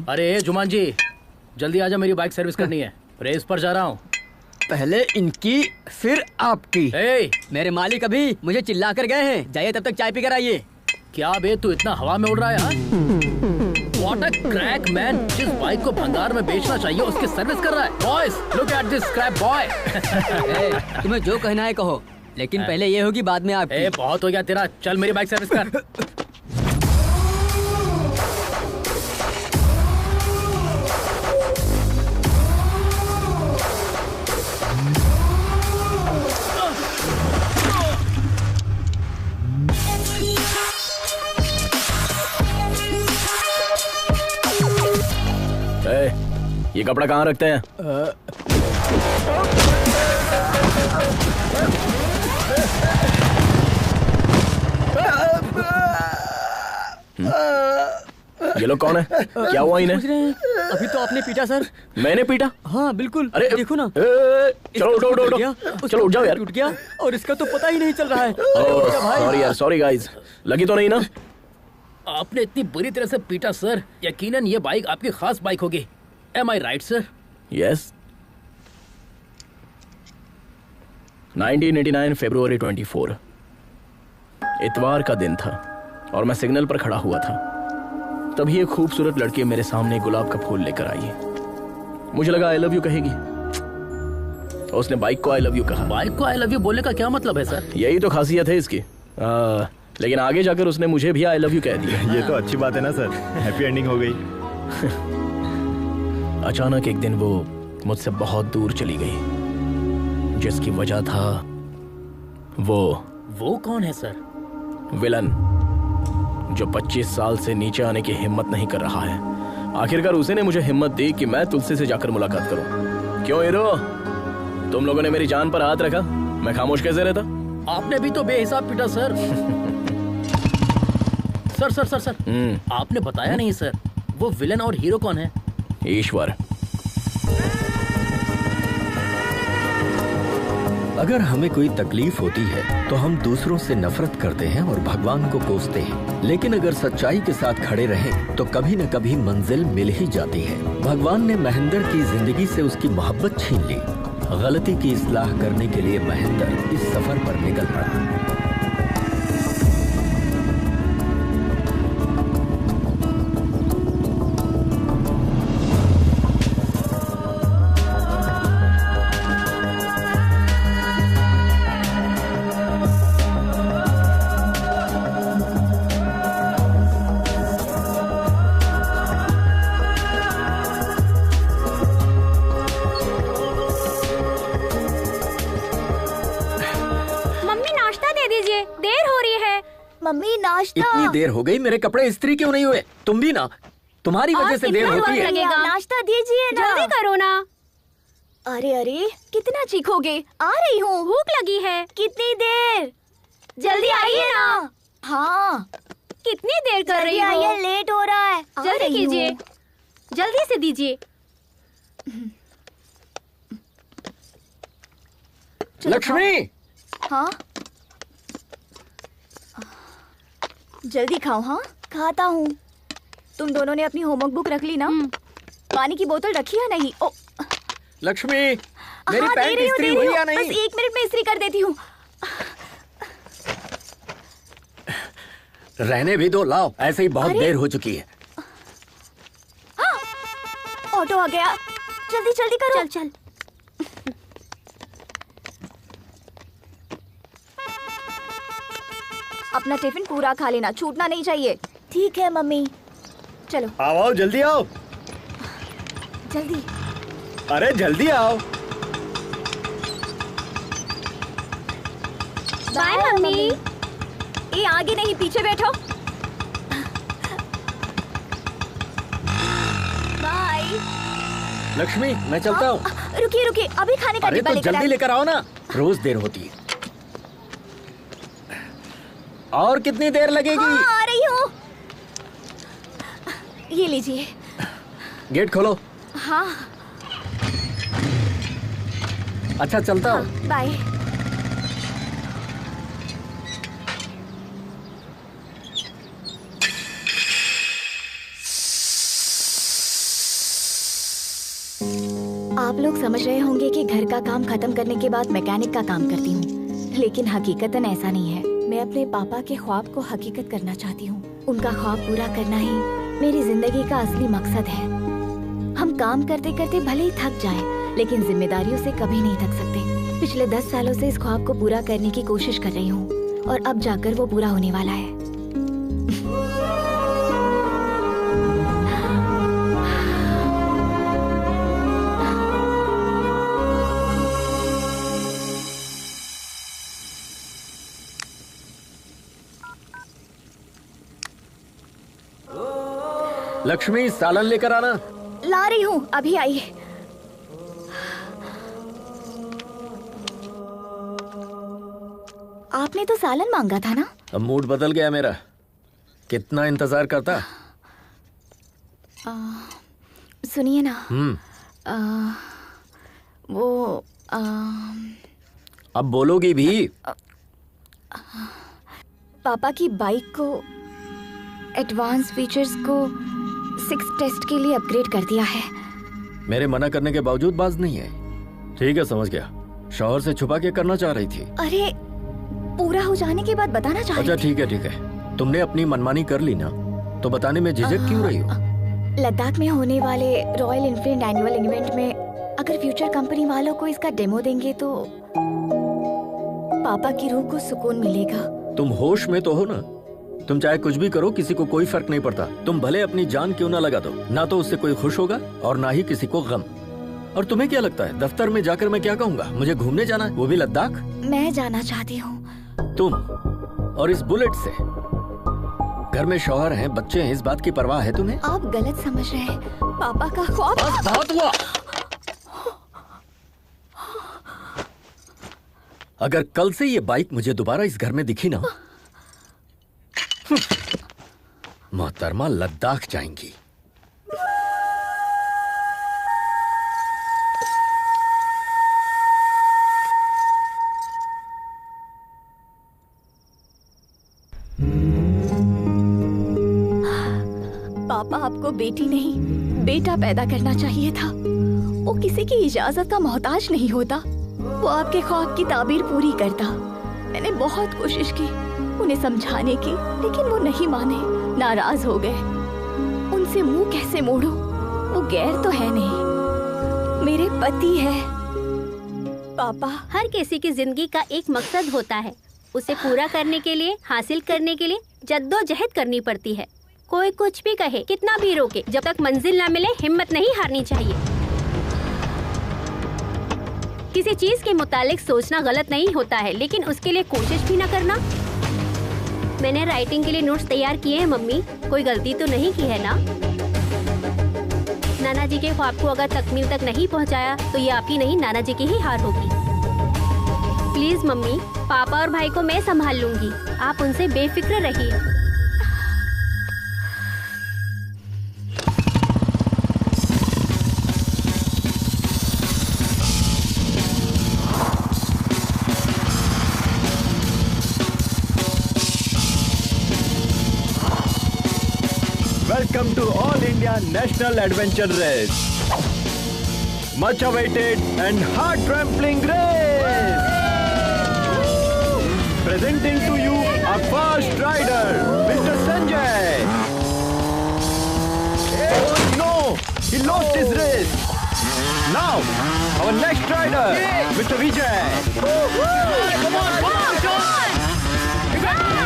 अरे जुमान जी, जल्दी आजा, मेरी बाइक सर्विस करनी है, रेस पर जा रहा हूँ। पहले इनकी फिर आपकी। मेरे मालिक अभी मुझे चिल्ला कर गए हैं, जाइए तब तक चाय पी कर आइए। क्या बे, तू इतना हवा में उड़ रहा है यार? What a crack man! जिस बाइक को भंगार में बेचना चाहिए उसकी सर्विस कर रहा है। Boys, look at this scrap boy! तुम्हें जो कहना है कहो, लेकिन पहले ये होगी बाद में आपकी। बहुत हो गया तेरा, चल मेरी बाइक सर्विस कर। ये कपड़ा कहाँ रखते हैं? ये लोग कौन है? क्या हुआ इन्हें? अभी तो आपने पीटा सर। मैंने पीटा? हाँ बिल्कुल। अरे देखो ना। चलो उठो, चलो उठ जाओ यार। टूट गया और इसका तो पता ही नहीं चल रहा है। सॉरी यार, सॉरी गाइस, लगी तो नहीं ना? आपने इतनी बुरी तरह से पीटा सर, यकीनन ये बाइक आपकी खास बाइक होगी। Am I right, sir? Yes. 1989 फरवरी 24 इतवार का दिन था और मैं सिग्नल पर खड़ा हुआ था। तभी एक खूबसूरत लड़की मेरे सामने गुलाब का फूल लेकर आई। मुझे लगा आई लव यू कहेगी। उसने बाइक को आई लव यू कहा। बाइक को आई लव यू बोलने का क्या मतलब है सर? यही तो खासियत है इसकी। लेकिन आगे जाकर उसने मुझे भी आई लव यू कह दिया। ये तो अच्छी बात है ना सर, हैप्पी एंडिंग हो गई। अचानक एक दिन वो मुझसे बहुत दूर चली गई, जिसकी वजह था वो कौन है सर? विलन, जो 25 साल से नीचे आने की हिम्मत नहीं कर रहा है। आखिरकार उसी ने मुझे हिम्मत दी कि मैं तुलसी से जाकर मुलाकात करूं। क्यों हीरो, तुम लोगों ने मेरी जान पर हाथ रखा, मैं खामोश कैसे रहता? आपने भी तो बेहिसाब पीटा सर। सर आपने बताया नहीं सर, वो विलन और हीरो कौन है? ईश्वर। अगर हमें कोई तकलीफ होती है तो हम दूसरों से नफरत करते हैं और भगवान को कोसते हैं, लेकिन अगर सच्चाई के साथ खड़े रहें तो कभी न कभी मंजिल मिल ही जाती है। भगवान ने महेंद्र की जिंदगी से उसकी मोहब्बत छीन ली। गलती की इस्लाह करने के लिए महेंद्र इस सफर पर निकल पड़ा। इतनी देर हो गई, मेरे कपड़े इस्त्री क्यों नहीं हुए? तुम भी ना, तुम्हारी वजह से देर होती है। नाश्ता दीजिए ना, जल्दी करो ना। अरे अरे कितना चीखोगे? आ रही हूँ, भूख लगी है। कितनी देर? जल्दी आइए ना। हाँ कितनी देर कर रही हो? आइए, लेट हो रहा है। जल्दी कीजिए, जल्दी से दीजिए। लक्ष्मी। हाँ जल्दी खाओ। हाँ खाता हूँ। तुम दोनों ने अपनी होमवर्क बुक रख ली ना? पानी की बोतल रखी है नहीं? ओ लक्ष्मी, मेरी पैंट इस्त्री हुई या नहीं? बस 1 मिनट में इस्त्री कर देती हूँ। रहने भी दो, लाओ, ऐसे ही बहुत देर हो चुकी है। ऑटो आ गया, जल्दी जल्दी करो। चल अपना टिफिन पूरा खा लेना, छूटना नहीं चाहिए। ठीक है मम्मी। चलो आओ, जल्दी आओ। जल्दी। अरे जल्दी आओ। Bye mummy. ये आगे नहीं, पीछे बैठो। बाय। लक्ष्मी, मैं चलता हूँ। रुकिए रुकिए, अभी खाने का डिब्बा लेकर जल्दी लेकर आओ ना, रोज देर होती है। और कितनी देर लगेगी? हाँ, आ रही हूँ। ये लीजिए। गेट खोलो। हाँ अच्छा चलता हूँ। हाँ, बाय। आप लोग समझ रहे होंगे कि घर का काम खत्म करने के बाद मैकेनिक का काम करती हूँ, लेकिन हकीकतन ऐसा नहीं है। मैं अपने पापा के ख्वाब को हकीकत करना चाहती हूँ। उनका ख्वाब पूरा करना ही मेरी जिंदगी का असली मकसद है। हम काम करते करते भले ही थक जाएं, लेकिन जिम्मेदारियों से कभी नहीं थक सकते। पिछले 10 सालों से इस ख्वाब को पूरा करने की कोशिश कर रही हूँ और अब जाकर वो पूरा होने वाला है। लक्ष्मी, सालन लेकर आना। ला रही हूँ, अभी आई। आपने तो सालन मांगा था ना? अब मूड बदल गया मेरा। कितना इंतजार करता। सुनिए ना, वो अब बोलोगी भी? पापा की बाइक को एडवांस फीचर्स को 6 टेस्ट के लिए अपग्रेड कर दिया है। मेरे मना करने के बावजूद बाज नहीं है। ठीक है, समझ गया। शौहर से छुपा के करना चाह रही थी। अरे पूरा हो जाने के बाद बताना चाह रही थी। अच्छा ठीक है ठीक है, तुमने अपनी मनमानी कर ली ना, तो बताने में झिझक क्यों रही हो? लद्दाख में होने वाले रॉयल एनफील्ड एनुअल इवेंट में अगर फ्यूचर कंपनी वालों को इसका डेमो देंगे तो पापा की रूह को सुकून मिलेगा। तुम होश में तो हो ना? तुम चाहे कुछ भी करो, किसी को कोई फर्क नहीं पड़ता। तुम भले अपनी जान क्यों ना लगा दो, ना तो उससे कोई खुश होगा और ना ही किसी को गम। और तुम्हें क्या लगता है दफ्तर में जाकर मैं क्या कहूँगा? मुझे घूमने जाना है, वो भी लद्दाख। मैं जाना चाहती हूँ। तुम और इस बुलेट से? घर में शौहर हैं, बच्चे हैं, इस बात की परवाह है तुम्हें? आप गलत समझ रहे हैं। पापा का ख्वाब। बस बहुत हुआ। अगर कल से ये बाइक मुझे दोबारा इस घर में दिखी ना, मोहतरमा लद्दाख जाएंगी। पापा आपको बेटी नहीं बेटा पैदा करना चाहिए था। वो किसी की इजाजत का मोहताज नहीं होता। वो आपके ख्वाब की ताबीर पूरी करता। मैंने बहुत कोशिश की उन्हें समझाने की, लेकिन वो नहीं माने, नाराज हो गए। उनसे मुंह कैसे मोड़ूं? वो गैर तो है नहीं, मेरे पति है। पापा, हर किसी की जिंदगी का एक मकसद होता है। उसे पूरा करने के लिए, हासिल करने के लिए जद्दोजहद करनी पड़ती है। कोई कुछ भी कहे, कितना भी रोके, जब तक मंजिल ना मिले हिम्मत नहीं हारनी चाहिए। किसी चीज के मुतालिक सोचना गलत नहीं होता है, लेकिन उसके लिए कोशिश भी ना करना। मैंने राइटिंग के लिए नोट्स तैयार किए हैं मम्मी, कोई गलती तो नहीं की है ना? नाना जी के ख्वाब को अगर तकमील तक नहीं पहुंचाया तो ये आपकी नहीं, नाना जी की ही हार होगी। प्लीज मम्मी, पापा और भाई को मैं संभाल लूंगी, आप उनसे बेफिक्र रहिए। Welcome to All India National Adventure Race. Much awaited and heart-trampling race. Presenting to you our first rider, Mr. Sanjay. Oh no, he lost his race. Now, our next rider, Mr. Vijay. Come on,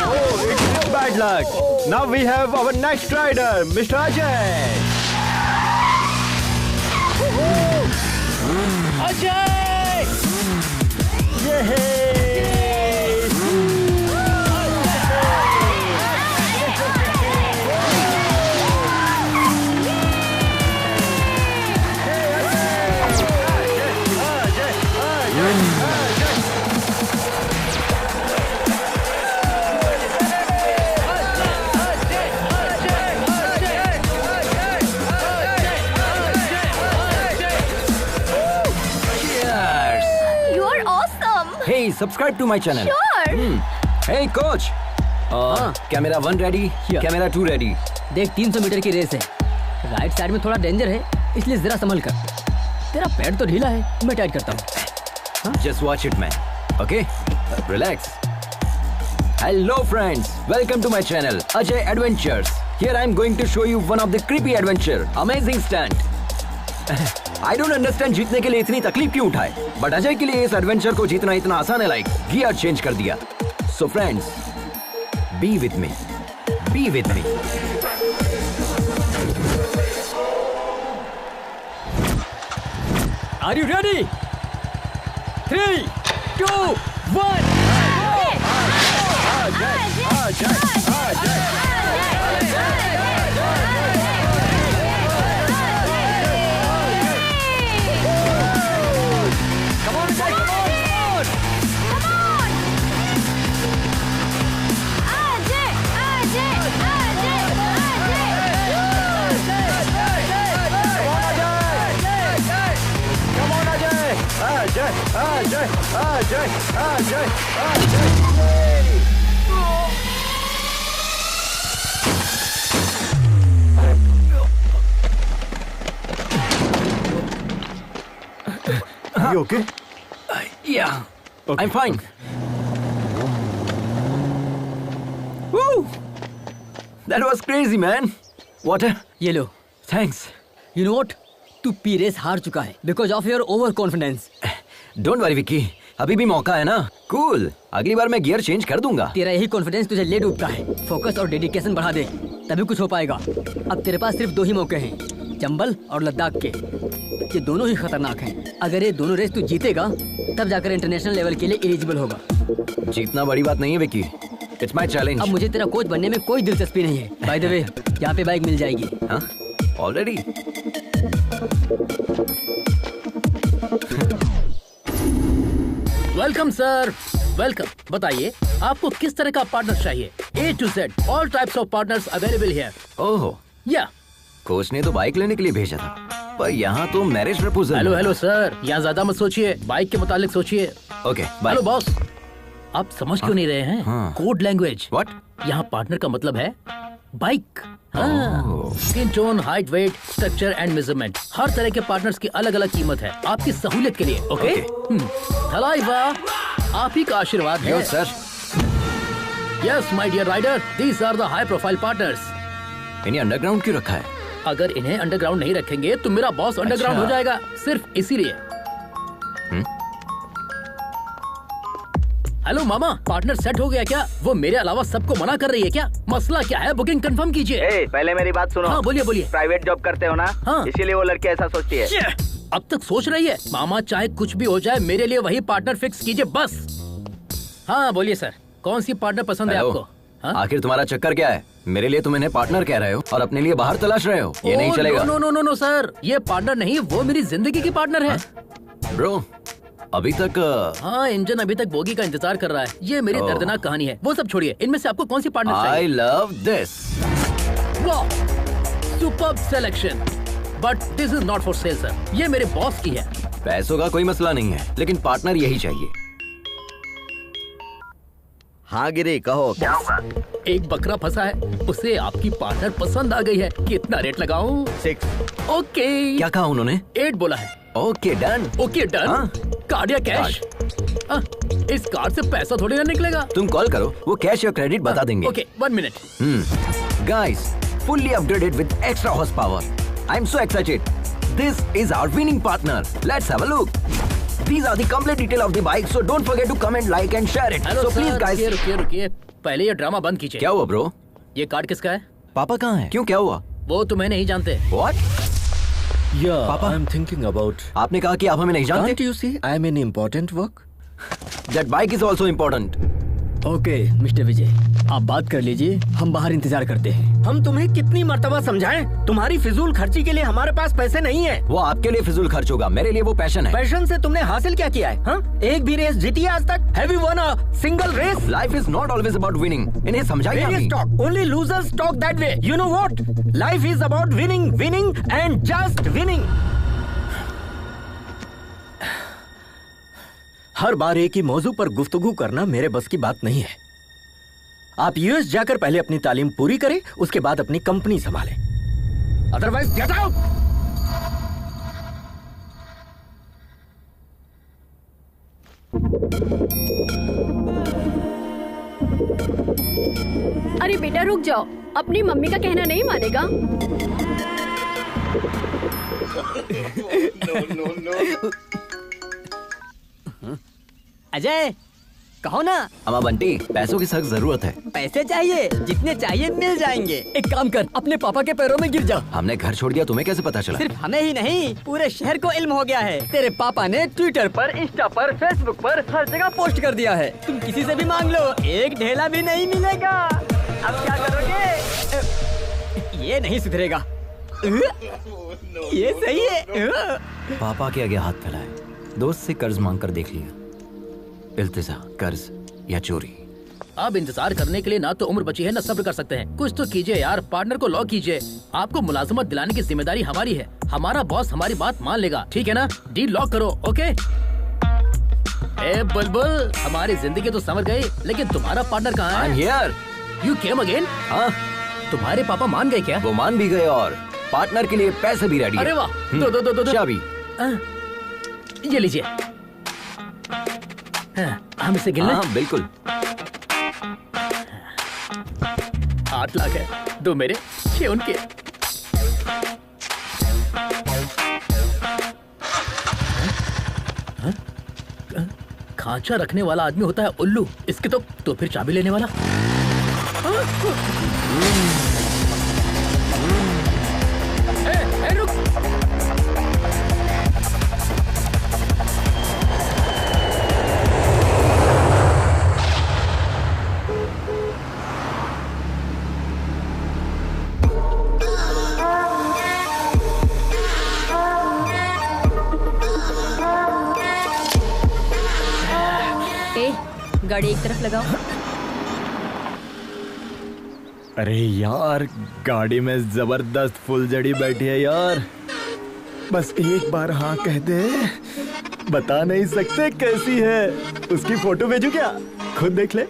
Oh, it's bad luck. Now we have our next rider, Mr. Ajay. Ajay! Yay! Hey, subscribe to my channel. Sure. Hey, coach. Camera 1 ready. Camera 2 ready. देख 300 metre की race है। Right side में थोड़ा danger है, इसलिए जरा संभल कर। तेरा पैर तो ढीला है, मैं टाइट करता हूँ। Just watch it, man. Okay? Relax. Hello, friends. Welcome to my channel, Ajay Adventures. Here I am going to show you one of the creepy adventure. Amazing stunt. I don't understand जीतने के लिए इतनी तकलीफ क्यों उठाए, but Ajay के लिए इस एडवेंचर को जीतना इतना आसान है, like गियर चेंज कर दिया. So friends, be with me. Be with me. Are you ready? 3, 2, 1. You okay? Yeah, okay. I'm fine. Woo! That was crazy, man. Water? ये लो. Thanks. You know what? तू P race हार चुका है because of your over confidence. Don't worry, Vicky. अभी भी मौका है ना. Cool. अगली बार मैं गियर चेंज कर दूंगा. तेरा यही कॉन्फिडेंस तुझे ले डूबता है. फोकस और डेडिकेशन बढ़ा दे, तभी कुछ हो पाएगा. अब तेरे पास सिर्फ 2 ही मौके हैं, चंबल और लद्दाख के. ये दोनों ही खतरनाक हैं. अगर ये दोनों रेस तू जीतेगा, तब जाकर इंटरनेशनल लेवल के लिए एलिजिबल होगा. जीतना बड़ी बात नहीं है विक्की. It's my challenge. अब मुझे तेरा कोच बनने में कोई दिलचस्पी नहीं है. बाय द वे, यहाँ पे बाइक मिल जाएगी. हाँ? Already? Welcome sir, welcome. बताइए आपको किस तरह का पार्टनर चाहिए? A to Z, all types of partners available here. ओहो. या कोच ने तो बाइक लेने के लिए भेजा था, पर यहाँ तो मैरिज प्रपोजल. हेलो सर, यहाँ ज्यादा मत सोचिए, बाइक के मुतालिक सोचिए. Okay, bye. हेलो बॉस, आप समझ क्यों नहीं रहे हैं? Code language. व्हाट? यहाँ पार्टनर का मतलब है bike. Skin tone, height, weight, structure and measurement, हर तरह के पार्टनर्स की अलग अलग कीमत है आपकी सहूलियत के लिए. ओके. आप ही का आशीर्वाद है sir. Yes my dear rider, these are the high profile partners. इन्हें अंडरग्राउंड क्यों रखा है? अगर इन्हें अंडरग्राउंड नहीं रखेंगे तो मेरा बॉस अंडरग्राउंड हो जाएगा, सिर्फ इसीलिए. हेलो मामा, पार्टनर सेट हो गया क्या? वो मेरे अलावा सबको मना कर रही है क्या? मसला क्या है? बुकिंग कंफर्म कीजिए. पहले मेरी बात सुनो. हाँ बोलिए बोलिए. प्राइवेट जॉब करते हो ना? हाँ. इसीलिए वो लड़की ऐसा सोचती है. अब तक सोच रही है. मामा चाहे कुछ भी हो जाए, मेरे लिए वही पार्टनर फिक्स कीजिए बस. हाँ बोलिए सर, कौन सी पार्टनर पसंद है आपको? आखिर तुम्हारा चक्कर क्या है? मेरे लिए तुम इन्हें पार्टनर कह रहे हो और अपने लिए बाहर तलाश रहे हो. ये नहीं चलेगा. नो सर, ये पार्टनर नहीं, वो मेरी जिंदगी की पार्टनर है. ब्रो, अभी तक हाँ, इंजन अभी तक बोगी का इंतजार कर रहा है. ये मेरी दर्दनाक कहानी है. वो सब छोड़िए, इनमें से आपको कौन सी पार्टनर चाहिए? I love this. वाह, superb selection. But this is not for sale sir, ये मेरे बॉस की है. पैसों का कोई मसला नहीं है, लेकिन पार्टनर यही चाहिए. हाँ गिरी, कहो क्या होगा? एक बकरा फंसा है, उसे आपकी पार्टनर पसंद आ गई है. कितना रेट लगाऊं? 6. ओके. क्या कहा उन्होंने? 8 बोला है. Okay done. Okay done. Card या कैश? इस कार्ड से पैसा थोड़ी ना निकलेगा. तुम कॉल करो, वो कैश या क्रेडिट बता देंगे. Okay, 1 minute. Guys, fully upgraded with extra horsepower. I'm so excited. This is our winning partner. Let's have a look. These are the complete detail of the bike, so don't forget to comment, like and share it. Hello, so please sir, guys. रुकिए. पहले ये drama बंद कीजिए. क्या हुआ bro? ये card किसका है? पापा कहाँ हैं? क्यों, क्या हुआ? वो तुम्हें नहीं जानते. What? Yeah, Papa? I'm thinking about. आपने कहा कि आप हमें नहीं जानते? Can't you see I'm in important work? That bike is also important. Okay mister Vijay, आप बात कर लीजिए, हम बाहर इंतजार करते हैं. हम तुम्हें कितनी मर्तबा समझाएं? तुम्हारी फिजूल खर्ची के लिए हमारे पास पैसे नहीं है. वो आपके लिए फिजूल खर्च होगा, मेरे लिए वो पैशन है. पैशन से तुमने हासिल क्या किया है? हाँ? एक भी रेस जीती है आज तक? Have you won a single race? Life is not always about winning. इन्हें समझाइए Various अभी. talk. Only losers talk that way. You know what? Life is about winning, winning and just winning. हर बार एक ही मौजू पर गुफ्तगू करना मेरे बस की बात नहीं है. आप यूएस जाकर पहले अपनी तालीम पूरी करें, उसके बाद अपनी कंपनी संभालें. Otherwise, get out. अरे बेटा रुक जाओ, अपनी मम्मी का कहना नहीं मानेगा। अजय कहो ना। अम्मा बंटी, पैसों की सख्त जरूरत है। पैसे चाहिए, जितने चाहिए मिल जाएंगे। एक काम कर, अपने पापा के पैरों में गिर जा। हमने घर छोड़ दिया, तुम्हें कैसे पता चला? सिर्फ हमें ही नहीं, पूरे शहर को इल्म हो गया है। तेरे पापा ने ट्विटर पर, इंस्टा पर, फेसबुक पर हर जगह पोस्ट कर दिया है। तुम किसी से भी मांग लो, एक ढेला भी नहीं मिलेगा। अब क्या करोगे? ये नहीं सुधरेगा। ये सही है। पापा के आगे हाथ फैलाए, दोस्त से कर्ज मांग कर देख लिया। इल्तिजा, कर्ज या चोरी। अब इंतजार करने के लिए ना तो उम्र बची है ना सब्र कर सकते हैं। कुछ तो कीजिए यार, पार्टनर को लॉक कीजिए। आपको मुलाजमत दिलाने की जिम्मेदारी हमारी है। हमारा बॉस हमारी बात मान लेगा, ठीक है ना? डील लॉक करो, ओके? ए बुलबुल, हमारी जिंदगी तो संवर गई, लेकिन तुम्हारा पार्टनर कहाँ है? I'm here. You came again? हाँ, तुम्हारे पापा मान गए क्या? वो मान भी गए और पार्टनर के लिए पैसे भी रेडी है। अरे वाह, दो चाबी। ये लीजिए। हम इसे गिन लें? हाँ बिल्कुल। 8 लाख है, 2 मेरे, 6 उनके। खांचा रखने वाला आदमी होता है उल्लू, इसके तो फिर चाबी लेने वाला। रुक। गाड़ी एक तरफ लगाओ। अरे यार, गाड़ी में जबरदस्त फुलझड़ी बैठी है यार। बस एक बार हाँ कह दे, बता नहीं सकते कैसी है। उसकी फोटो भेजू क्या? खुद देख ले।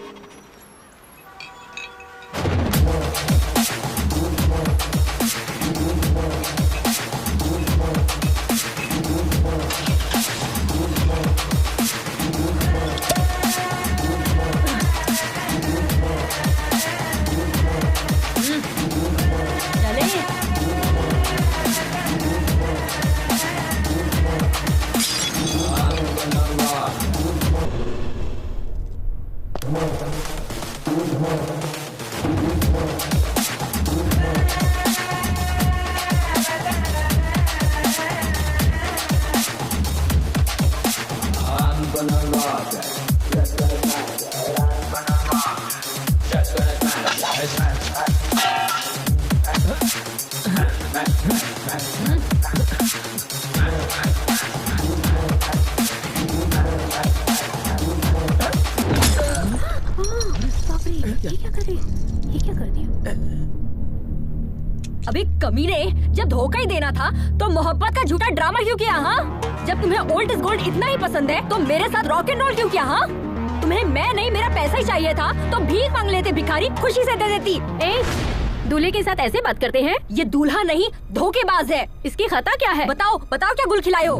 अबे कमीने, जब धोखा ही देना था तो मोहब्बत का झूठा ड्रामा क्यों किया? हाँ, जब तुम्हें ओल्ड इज गोल्ड इतना ही पसंद है तो मेरे साथ रॉक एंड रोल क्यों किया? हाँ, तुम्हें मैं नहीं मेरा पैसा ही चाहिए था तो भीख मांग लेते, भिखारी खुशी से दे देती। दूल्हे के साथ ऐसे बात करते हैं? ये दूल्हा नहीं धोखेबाज है। इसकी खता क्या है? बताओ बताओ, क्या गुल खिलाए हो?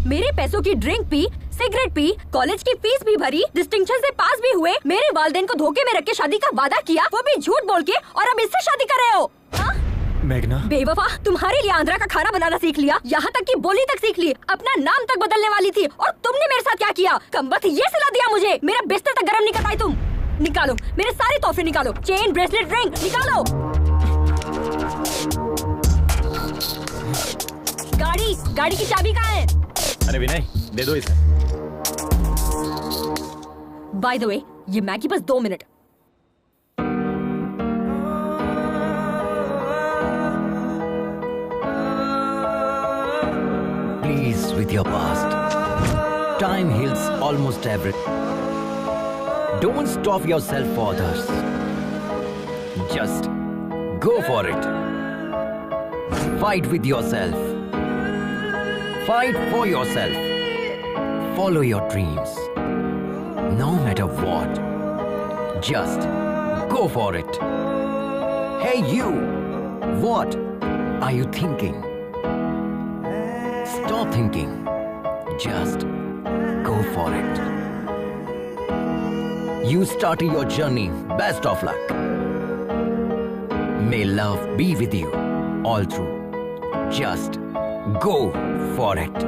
मेरे पैसों की drink P, cigarette P, college की फीस भी भरी, डिस्टिंक्शन से पास भी हुए, मेरे वालिदैन को धोखे में रख के शादी का वादा किया, वो भी झूठ बोल के, और अब इससे शादी कर रहे हो? मेघना, बेवफा, तुम्हारे लिए आंध्रा का खाना बनाना सीख लिया, यहाँ तक कि बोली तक सीख ली, अपना नाम तक बदलने वाली थी, और तुमने मेरे साथ क्या किया? कमबख्त ये सिला दिया मुझे, मेरा बिस्तर तक गर्म नहीं कर पाई तुम। निकालो मेरे सारे तोहफे, निकालो, चेन, ब्रेसलेट, रिंग निकालो। गाड़ी की चाबी कहाँ है? अरे विनय, दे दो इसे। बाय द वे, ये मैगी बस 2 minute. Please, with your past. Time heals almost everything. Don't stop yourself for others. Just go for it. Fight with yourself. Fight for yourself. Follow your dreams. No matter what. Just go for it. Hey you! What are you thinking? Stop thinking. Just go go for it. You started your journey. Best of luck. May love be with you all through. Just go for it.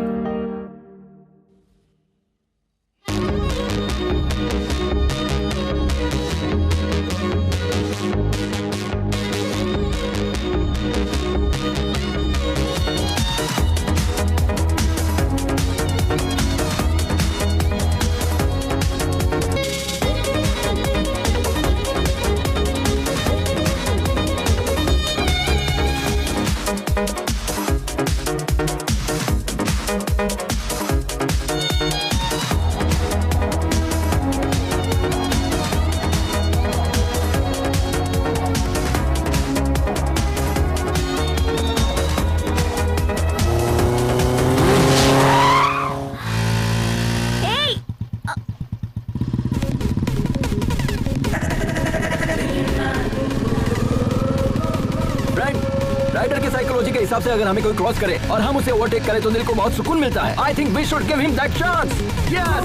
हिसाब से अगर हमें कोई cross करे और हम उसे overtake करें तो दिल को बहुत सुकून मिलता है। I think we should give him that chance. Yes.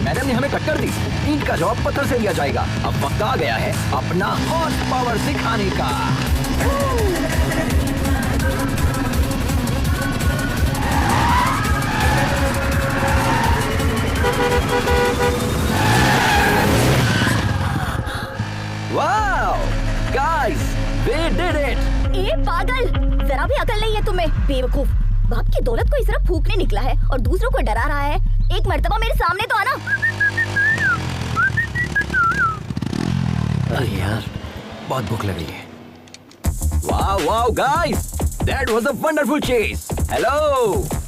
Madam ने हमें टक्कर दी। ईंट का जवाब पत्थर से दिया जाएगा। अब वक्त आ गया है अपना हॉर्स पावर दिखाने का। Wow! Guys, they did it! ए पागल, जरा भी अकल नहीं है तुम्हें, बेवकूफ। बाप की दौलत को इस तरह फूकने निकला है और दूसरों को डरा रहा है। एक मर्तबा मेरे सामने तो आना। अरे यार, बहुत भूख लग रही है। Wow, wow, guys! That was a wonderful chase. Hello!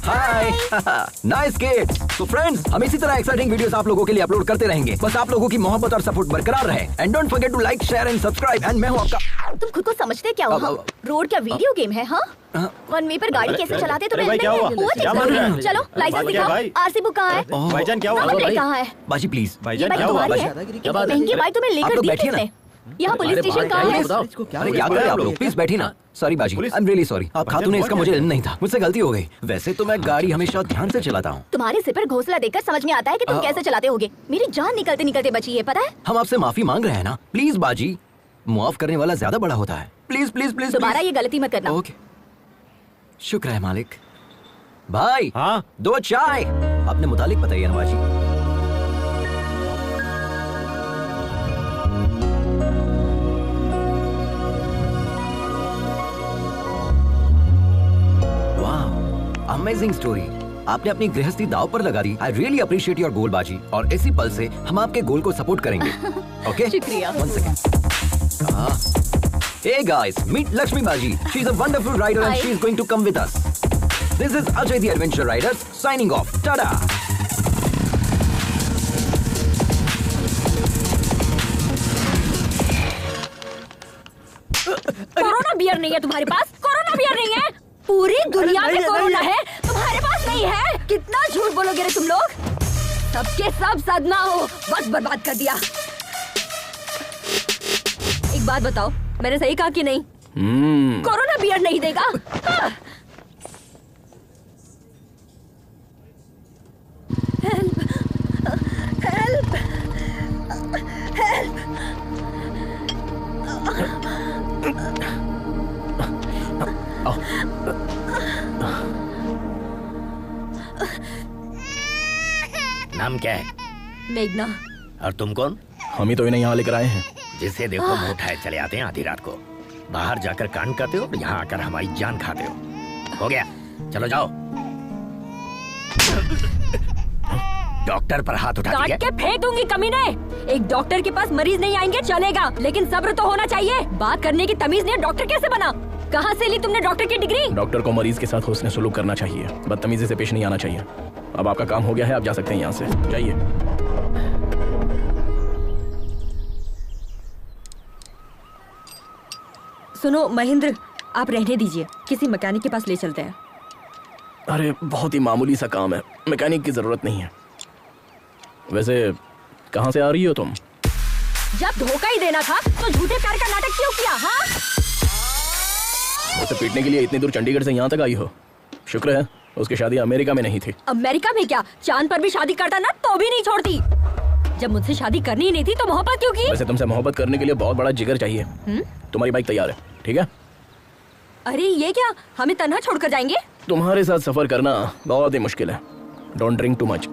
Hi! Nice kid! So friends, हम इसी तरह एक्साइटिंग वीडियोस आप लोगों के लिए अपलोड करते रहेंगे। बस आप लोगों की मोहब्बत और सपोर्ट बरकरार रहे। And don't forget to like, share and subscribe. And मैं हूँ आपका। तुम खुद को समझते क्या हो? रोड क्या वीडियो गेम है? हाँ? वन वे पर गाड़ी कैसे चलाते तो चलो लाइसेंस दिखाओ। आरसी बुक कहाँ है? भाईजान क्या हुआ? नंबर प्लेट कहाँ है? बाजी प्लीज। भाईजान क्या हुआ? महंगी बाइक तुम्हें लेकर दी किसने? यहाँ पुलिस स्टेशन कहाँ है? अरे क्या कर रहे हैं आप लोग? प्लीज बैठिए ना। सॉरी बाजी, आई एम रियली सॉरी। आप खातून ने इसका मुझे इल्म नहीं था, मुझसे गलती हो गई। वैसे तो मैं गाड़ी हमेशा ध्यान से चलाता हूँ। तुम्हारे सिर पर घोंसला देकर समझ में आता है कि तुम कैसे चलाते होगे। मेरी जान निकलते निकलते बची है, पता है? हम आपसे माफी मांग रहे हैं ना। प्लीज बाजी, मुआफ करने वाला ज्यादा बड़ा होता है। प्लीज प्लीज प्लीज दोबारा ये गलती मत करना। ओके, शुक्र है मालिक। भाई हाँ 2 चाय अपने मुतालिक बताइए ना बाजी। Amazing story. आपने अपनी गृहस्थी दाव पर लगा दी। I really appreciate your goal बाजी। और इसी पल से हम आपके गोल को सपोर्ट करेंगे। ओके? शुक्रिया। 1 second. Hey guys, meet Lakshmi Baji. She's a wonderful rider and she's going to come with us. This is Ajay the Adventure Riders signing off. Tada! Corona beer नहीं है तुम्हारे पास? कोरोना बियर नहीं है? पूरी दुनिया में corona है, तुम्हारे पास नहीं है? कितना झूठ बोलोगे रे तुम लोग? सबके सब सदमा हो, बस बर्बाद कर दिया। एक बात बताओ, मैंने सही कहा कि नहीं? कोरोना बियर नहीं देगा? Help, help, help. नाम क्या है? मेघना। और तुम कौन? हम ही तो इन्हें यहाँ लेकर आए हैं। जिसे देखो मुंह उठाए चले आते हैं आधी रात को। बाहर जाकर कांड करते हो, यहाँ आकर हमारी जान खाते हो। गया, चलो जाओ। डॉक्टर पर हाथ उठा काट के फेंक दूंगी कमीने। एक डॉक्टर के पास मरीज नहीं आएंगे चलेगा, लेकिन सब्र तो होना चाहिए। बात करने की तमीज नहीं। डॉक्टर कैसे बना? कहाँ से ली तुमने डॉक्टर की डिग्री? डॉक्टर को मरीज के साथ हुस्न सलूक करना चाहिए, बदतमीजी से पेश नहीं आना चाहिए। अब आपका काम हो गया है, आप जा सकते हैं यहाँ से। जाइए। सुनो महेंद्र, आप रहने दीजिए, किसी मैकेनिक के पास ले चलते हैं। अरे बहुत ही मामूली सा काम है, मैकेनिक की जरूरत नहीं है। वैसे कहाँ से आ रही हो तुम? जब धोखा ही देना था तो झूठे प्यार का नाटक क्यों किया? हाँ, उसे पीटने के लिए इतनी दूर चंडीगढ़ से यहाँ तक आई हो। शुक्र है उसकी शादी अमेरिका में नहीं थी। अमेरिका में क्या, चांद पर भी शादी करता ना तो भी नहीं छोड़ती। जब मुझसे शादी करनी ही नहीं थी तो मोहब्बत क्यों की? वैसे तुमसे मोहब्बत करने के लिए बहुत बड़ा जिगर चाहिए। तुम्हारी बाइक तैयार है, ठीक है? अरे ये क्या, हमें तन्हा छोड़कर जाएंगे? तुम्हारे साथ सफर करना बहुत ही मुश्किल है। Don't drink too much.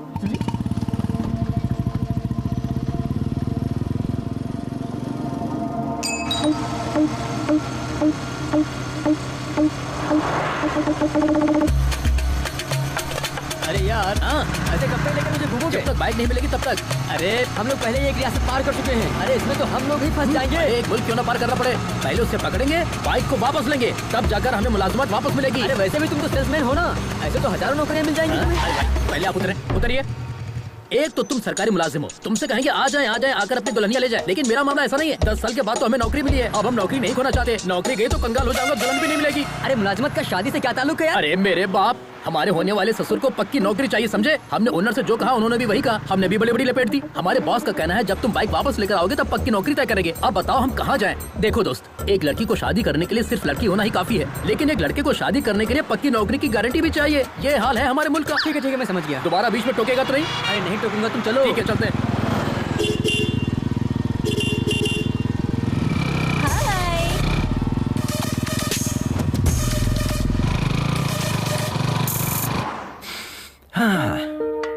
अरे यार, हाँ, ऐसे कपड़े लेकर मुझे घूमोगे? जब तक बाइक नहीं मिलेगी तब तक। अरे हम लोग पहले ही एक रियासत पार कर चुके हैं। अरे इसमें तो हम लोग ही फंस जाएंगे। एक मुल्क क्यों ना पार करना पड़े, पहले उससे पकड़ेंगे, बाइक को वापस लेंगे, तब जाकर हमें मुलाजमत वापस मिलेगी। अरे वैसे भी तुम तो सेल्समैन हो ना, ऐसे तो हजारों नौकरियां मिल जाएंगी तुम्हें। अरे भाई, पहले आप उतरिए। एक तो तुम सरकारी मुलाजिम हो, तुमसे कहेंगे आ जाए आकर अपनी दुल्हनिया ले जाए, लेकिन मेरा मामला ऐसा नहीं है। 10 साल के बाद तो हमें नौकरी मिली है, अब हम नौकरी नहीं खोना चाहते। नौकरी गई तो कंगाल हो जाऊंगा, दुल्हन भी नहीं मिलेगी। अरे मुलाजमत का शादी से क्या ताल्लुक है यार? अरे मेरे बाप, हमारे होने वाले ससुर को पक्की नौकरी चाहिए, समझे? हमने ओनर से जो कहा उन्होंने भी वही कहा, हमने भी बड़ी बड़ी लपेट दी। हमारे बॉस का कहना है जब तुम बाइक वापस लेकर आओगे तब पक्की नौकरी तय करेंगे। अब बताओ हम कहाँ जाएं? देखो दोस्त, एक लड़की को शादी करने के लिए सिर्फ लड़की होना ही काफी है, लेकिन एक लड़के को शादी करने के लिए पक्की नौकरी की गारंटी भी चाहिए। ये हाल है हमारे मुल्क का। ठीक है मैं समझ गया। दोबारा बीच में टोकेगा तो नहीं? अरे नहीं टोकूंगा, तुम चलो। ठीक है, चलते हैं।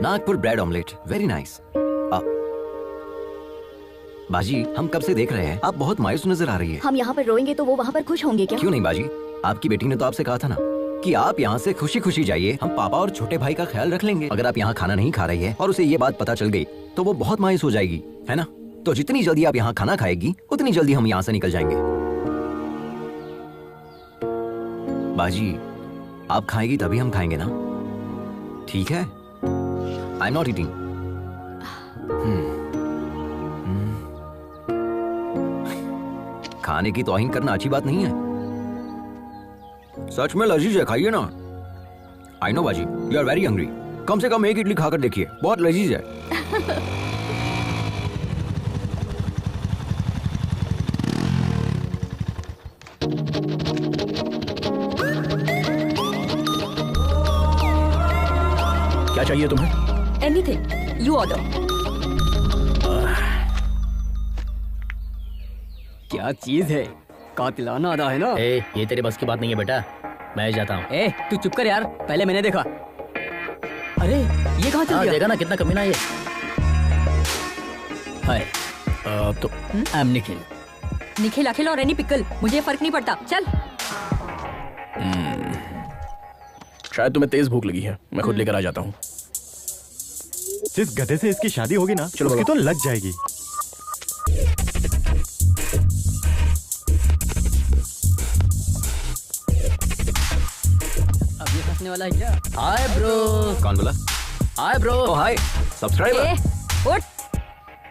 Nagpur bread omelette, very nice. बाजी, हम कब से देख रहे हैं, आप बहुत मायूस नजर आ रही है। हम यहाँ पर रोएंगे तो वो वहाँ पर खुश होंगे क्या? क्यों नहीं बाजी, आपकी बेटी ने तो आपसे कहा था ना कि आप यहाँ से खुशी खुशी जाइए, हम पापा और छोटे भाई का ख्याल रख लेंगे। अगर आप यहाँ खाना नहीं खा रही है और उसे ये बात पता चल गई तो वो बहुत मायूस हो जाएगी, है ना? तो जितनी जल्दी आप यहाँ खाना खाएगी उतनी जल्दी हम यहाँ से निकल जाएंगे। बाजी, आप खाएगी तभी हम खाएंगे ना, ठीक है? I am not eating. खाने की तौहीन करना अच्छी बात नहीं है। सच में लजीज है, खाइए ना। आई नो बाजी, यू आर वेरी हंग्री। कम से कम एक इडली खाकर देखिए, बहुत लजीज है। क्या चाहिए तुम्हें? Anything, you order. क्या चीज है, कातिलाना अदा है ना? ये तेरे बस की बात नहीं है बेटा, मैं जाता हूँ। तू चुप कर यार, पहले मैंने देखा। अरे ये कहाँ चल गया? देखा ना कितना कमीना ये। हाय, तो आई एम निखिल। निखिल, अखिल और एनी पिकल, मुझे फर्क नहीं पड़ता। चल। शायद तुम्हें तेज भूख लगी है, मैं खुद लेकर आ जाता हूँ। जिस गधे से इसकी शादी होगी ना, चलो उसकी तो लग जाएगी। अब ये फंसने वाला है क्या? Hi bro. कौन बोला? Hi bro. Oh hi subscriber. उठ,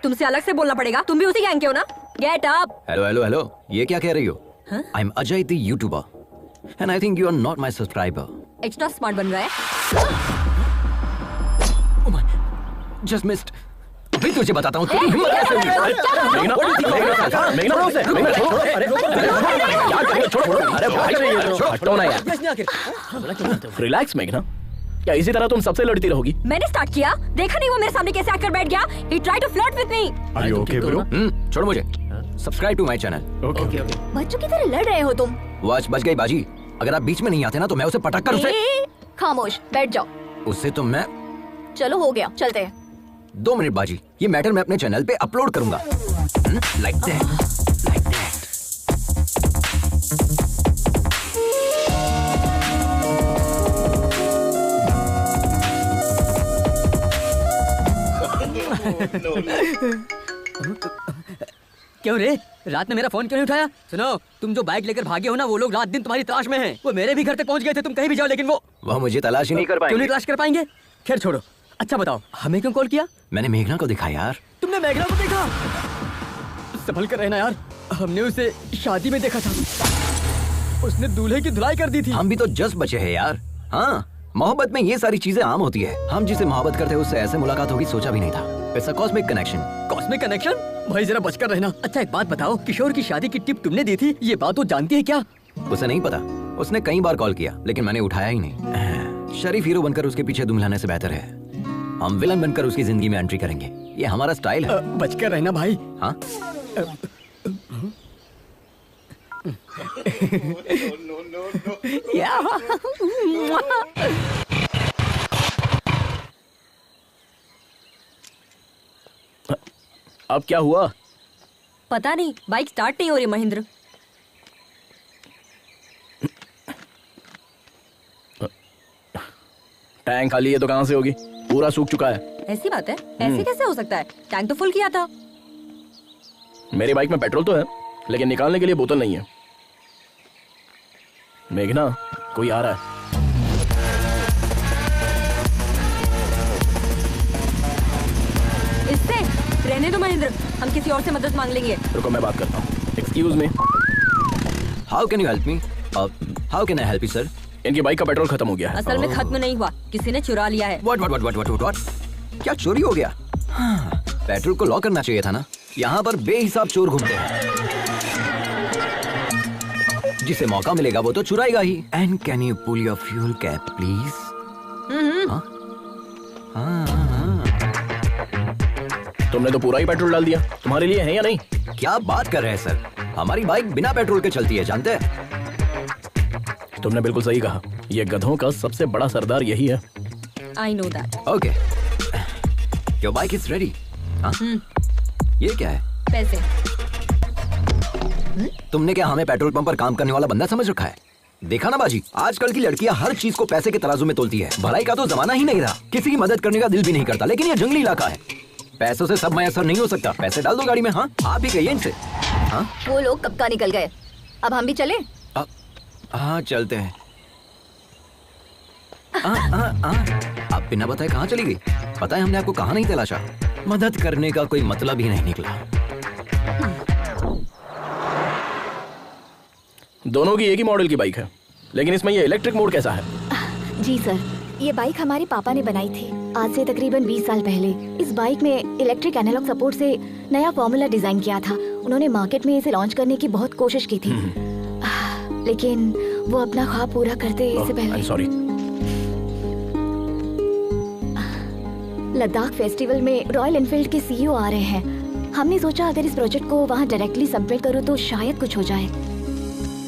तुमसे अलग से बोलना पड़ेगा, तुम भी उसी गैंग के हो ना? Get up. Hello hello hello, ये क्या कह रही हो? I am Ajay the YouTuber and I think you are not my subscriber. Extra smart बन रहा है। Just missed. अभी तुझे बताता हूँ तेरी हिम्मत कैसे हुई। हटो ना यार। रिलैक्स मेघना, क्या इसी तरह तुम सबसे लड़ती रहोगी? मैंने स्टार्ट किया, देखा नहीं वो मेरे सामने कैसे आकर बैठ गया? He tried to flirt with me. Are you okay, bro? छोड़ मुझे। Subscribe to my channel. Okay. बच्चों की तरह लड़ रहे हो तुम। वो आज बच गई बाजी, अगर आप बीच में नहीं आते ना तो मैं उसे पटक कर उसे। खामोश बैठ जाओ। उससे तो मैं। चलो हो गया, चलते हैं। 2 मिनट बाजी, ये मैटर मैं अपने चैनल पे अपलोड करूंगा। Like that, like that. क्यों रे, रात में मेरा फोन क्यों नहीं उठाया? सुनो, तुम जो बाइक लेकर भागे हो ना, वो लोग रात दिन तुम्हारी तलाश में हैं। वो मेरे भी घर तक पहुंच गए थे, तुम कहीं भी जाओ, लेकिन वो मुझे तलाश ही नहीं कर पाएंगे। क्यों नहीं तलाश कर पाएंगे? खैर छोड़ो। अच्छा बताओ, हमें क्यों कॉल किया? मैंने मेघना को देखा यार। तुमने मेघना को देखा? संभल कर रहना यार, हमने उसे शादी में देखा था, उसने दूल्हे की धुलाई कर दी थी। हम भी तो जस्ट बचे हैं यार। हाँ, मोहब्बत में ये सारी चीजें आम होती है। हम जिसे मोहब्बत करते हैं उससे ऐसे मुलाकात होगी सोचा भी नहीं था। It's a cosmic connection. Cosmic connection? भाई जरा बचकर रहना। अच्छा एक बात बताओ, किशोर की शादी की टिप तुमने दी थी, ये बात वो जानती है क्या? उसे नहीं पता। उसने कई बार कॉल किया लेकिन मैंने उठाया ही नहीं। शरीफ हीरो बनकर उसके पीछे दुम लाने से बेहतर है हम विलन बनकर उसकी जिंदगी में एंट्री करेंगे। ये हमारा स्टाइल है। बचकर रहना भाई। हाँ अब क्या हुआ? पता नहीं, बाइक स्टार्ट नहीं हो रही महेंद्र। टैंक खाली है तो कहां से होगी? पूरा सूख चुका है। ऐसी बात है? ऐसे कैसे हो सकता है? टैंक तो फुल किया था। मेरी बाइक में पेट्रोल तो है लेकिन निकालने के लिए बोतल नहीं है। मेघना, कोई आ रहा है। इससे रहने दो महेंद्र, हम किसी और से मदद मांग लेंगे। रुको मैं बात करता हूँ। Excuse me, how can you help me? How can I help you sir? इनकी बाइक का पेट्रोल खत्म हो गया है। असल में खत्म नहीं हुआ, किसी ने चुरा लिया है। व्हाट? क्या चोरी हो गया? हाँ, पेट्रोल को लॉक करना चाहिए था ना। यहाँ पर बेहिसाब चोर घूमते हैं। जिसे मौका मिलेगा वो तो चुराएगा ही। And can you pull your fuel cap please? तुमने तो पूरा ही पेट्रोल डाल दिया। तुम्हारे लिए है या नहीं? क्या बात कर रहे हैं सर? हमारी बाइक बिना पेट्रोल के चलती है, जानते हैं? तुमने बिल्कुल सही कहा। ये गधों का सबसे बड़ा सरदार यही है। I know that. Okay, your bike is ready. ये क्या है? पैसे। तुमने क्या हमें पेट्रोल पंप पर काम करने वाला बंदा समझ रखा है? देखा ना बाजी, आजकल की लड़कियां हर चीज को पैसे के तराजू में तोलती है। भलाई का तो जमाना ही नहीं रहा। किसी की मदद करने का दिल भी नहीं करता। लेकिन ये जंगली इलाका है, पैसों से सब मैसर नहीं हो सकता। पैसे डाल दो गाड़ी में। हाँ, आप ही कहिए इनसे। हाँ, वो लोग कब का निकल गए, अब हम भी चले? हाँ चलते हैं। आप बिना बताए कहाँ चली गई? पता है हमने आपको कहाँ नहीं तलाशा। मदद करने का कोई मतलब ही नहीं निकला। दोनों की एक ही मॉडल की बाइक है, लेकिन इसमें ये इलेक्ट्रिक मोड कैसा है? जी सर, ये बाइक हमारे पापा ने बनाई थी आज से तकरीबन 20 साल पहले। इस बाइक में इलेक्ट्रिक एनालॉग सपोर्ट से नया फॉर्मूला डिजाइन किया था। उन्होंने मार्केट में इसे लॉन्च करने की बहुत कोशिश की थी, लेकिन वो अपना ख्वाब पूरा करते इससे पहले। सॉरी। लद्दाख फेस्टिवल में रॉयल एनफील्ड के सीईओ आ रहे हैं। हमने सोचा अगर इस प्रोजेक्ट को वहाँ डायरेक्टली सबमिट करूँ तो शायद कुछ हो जाए।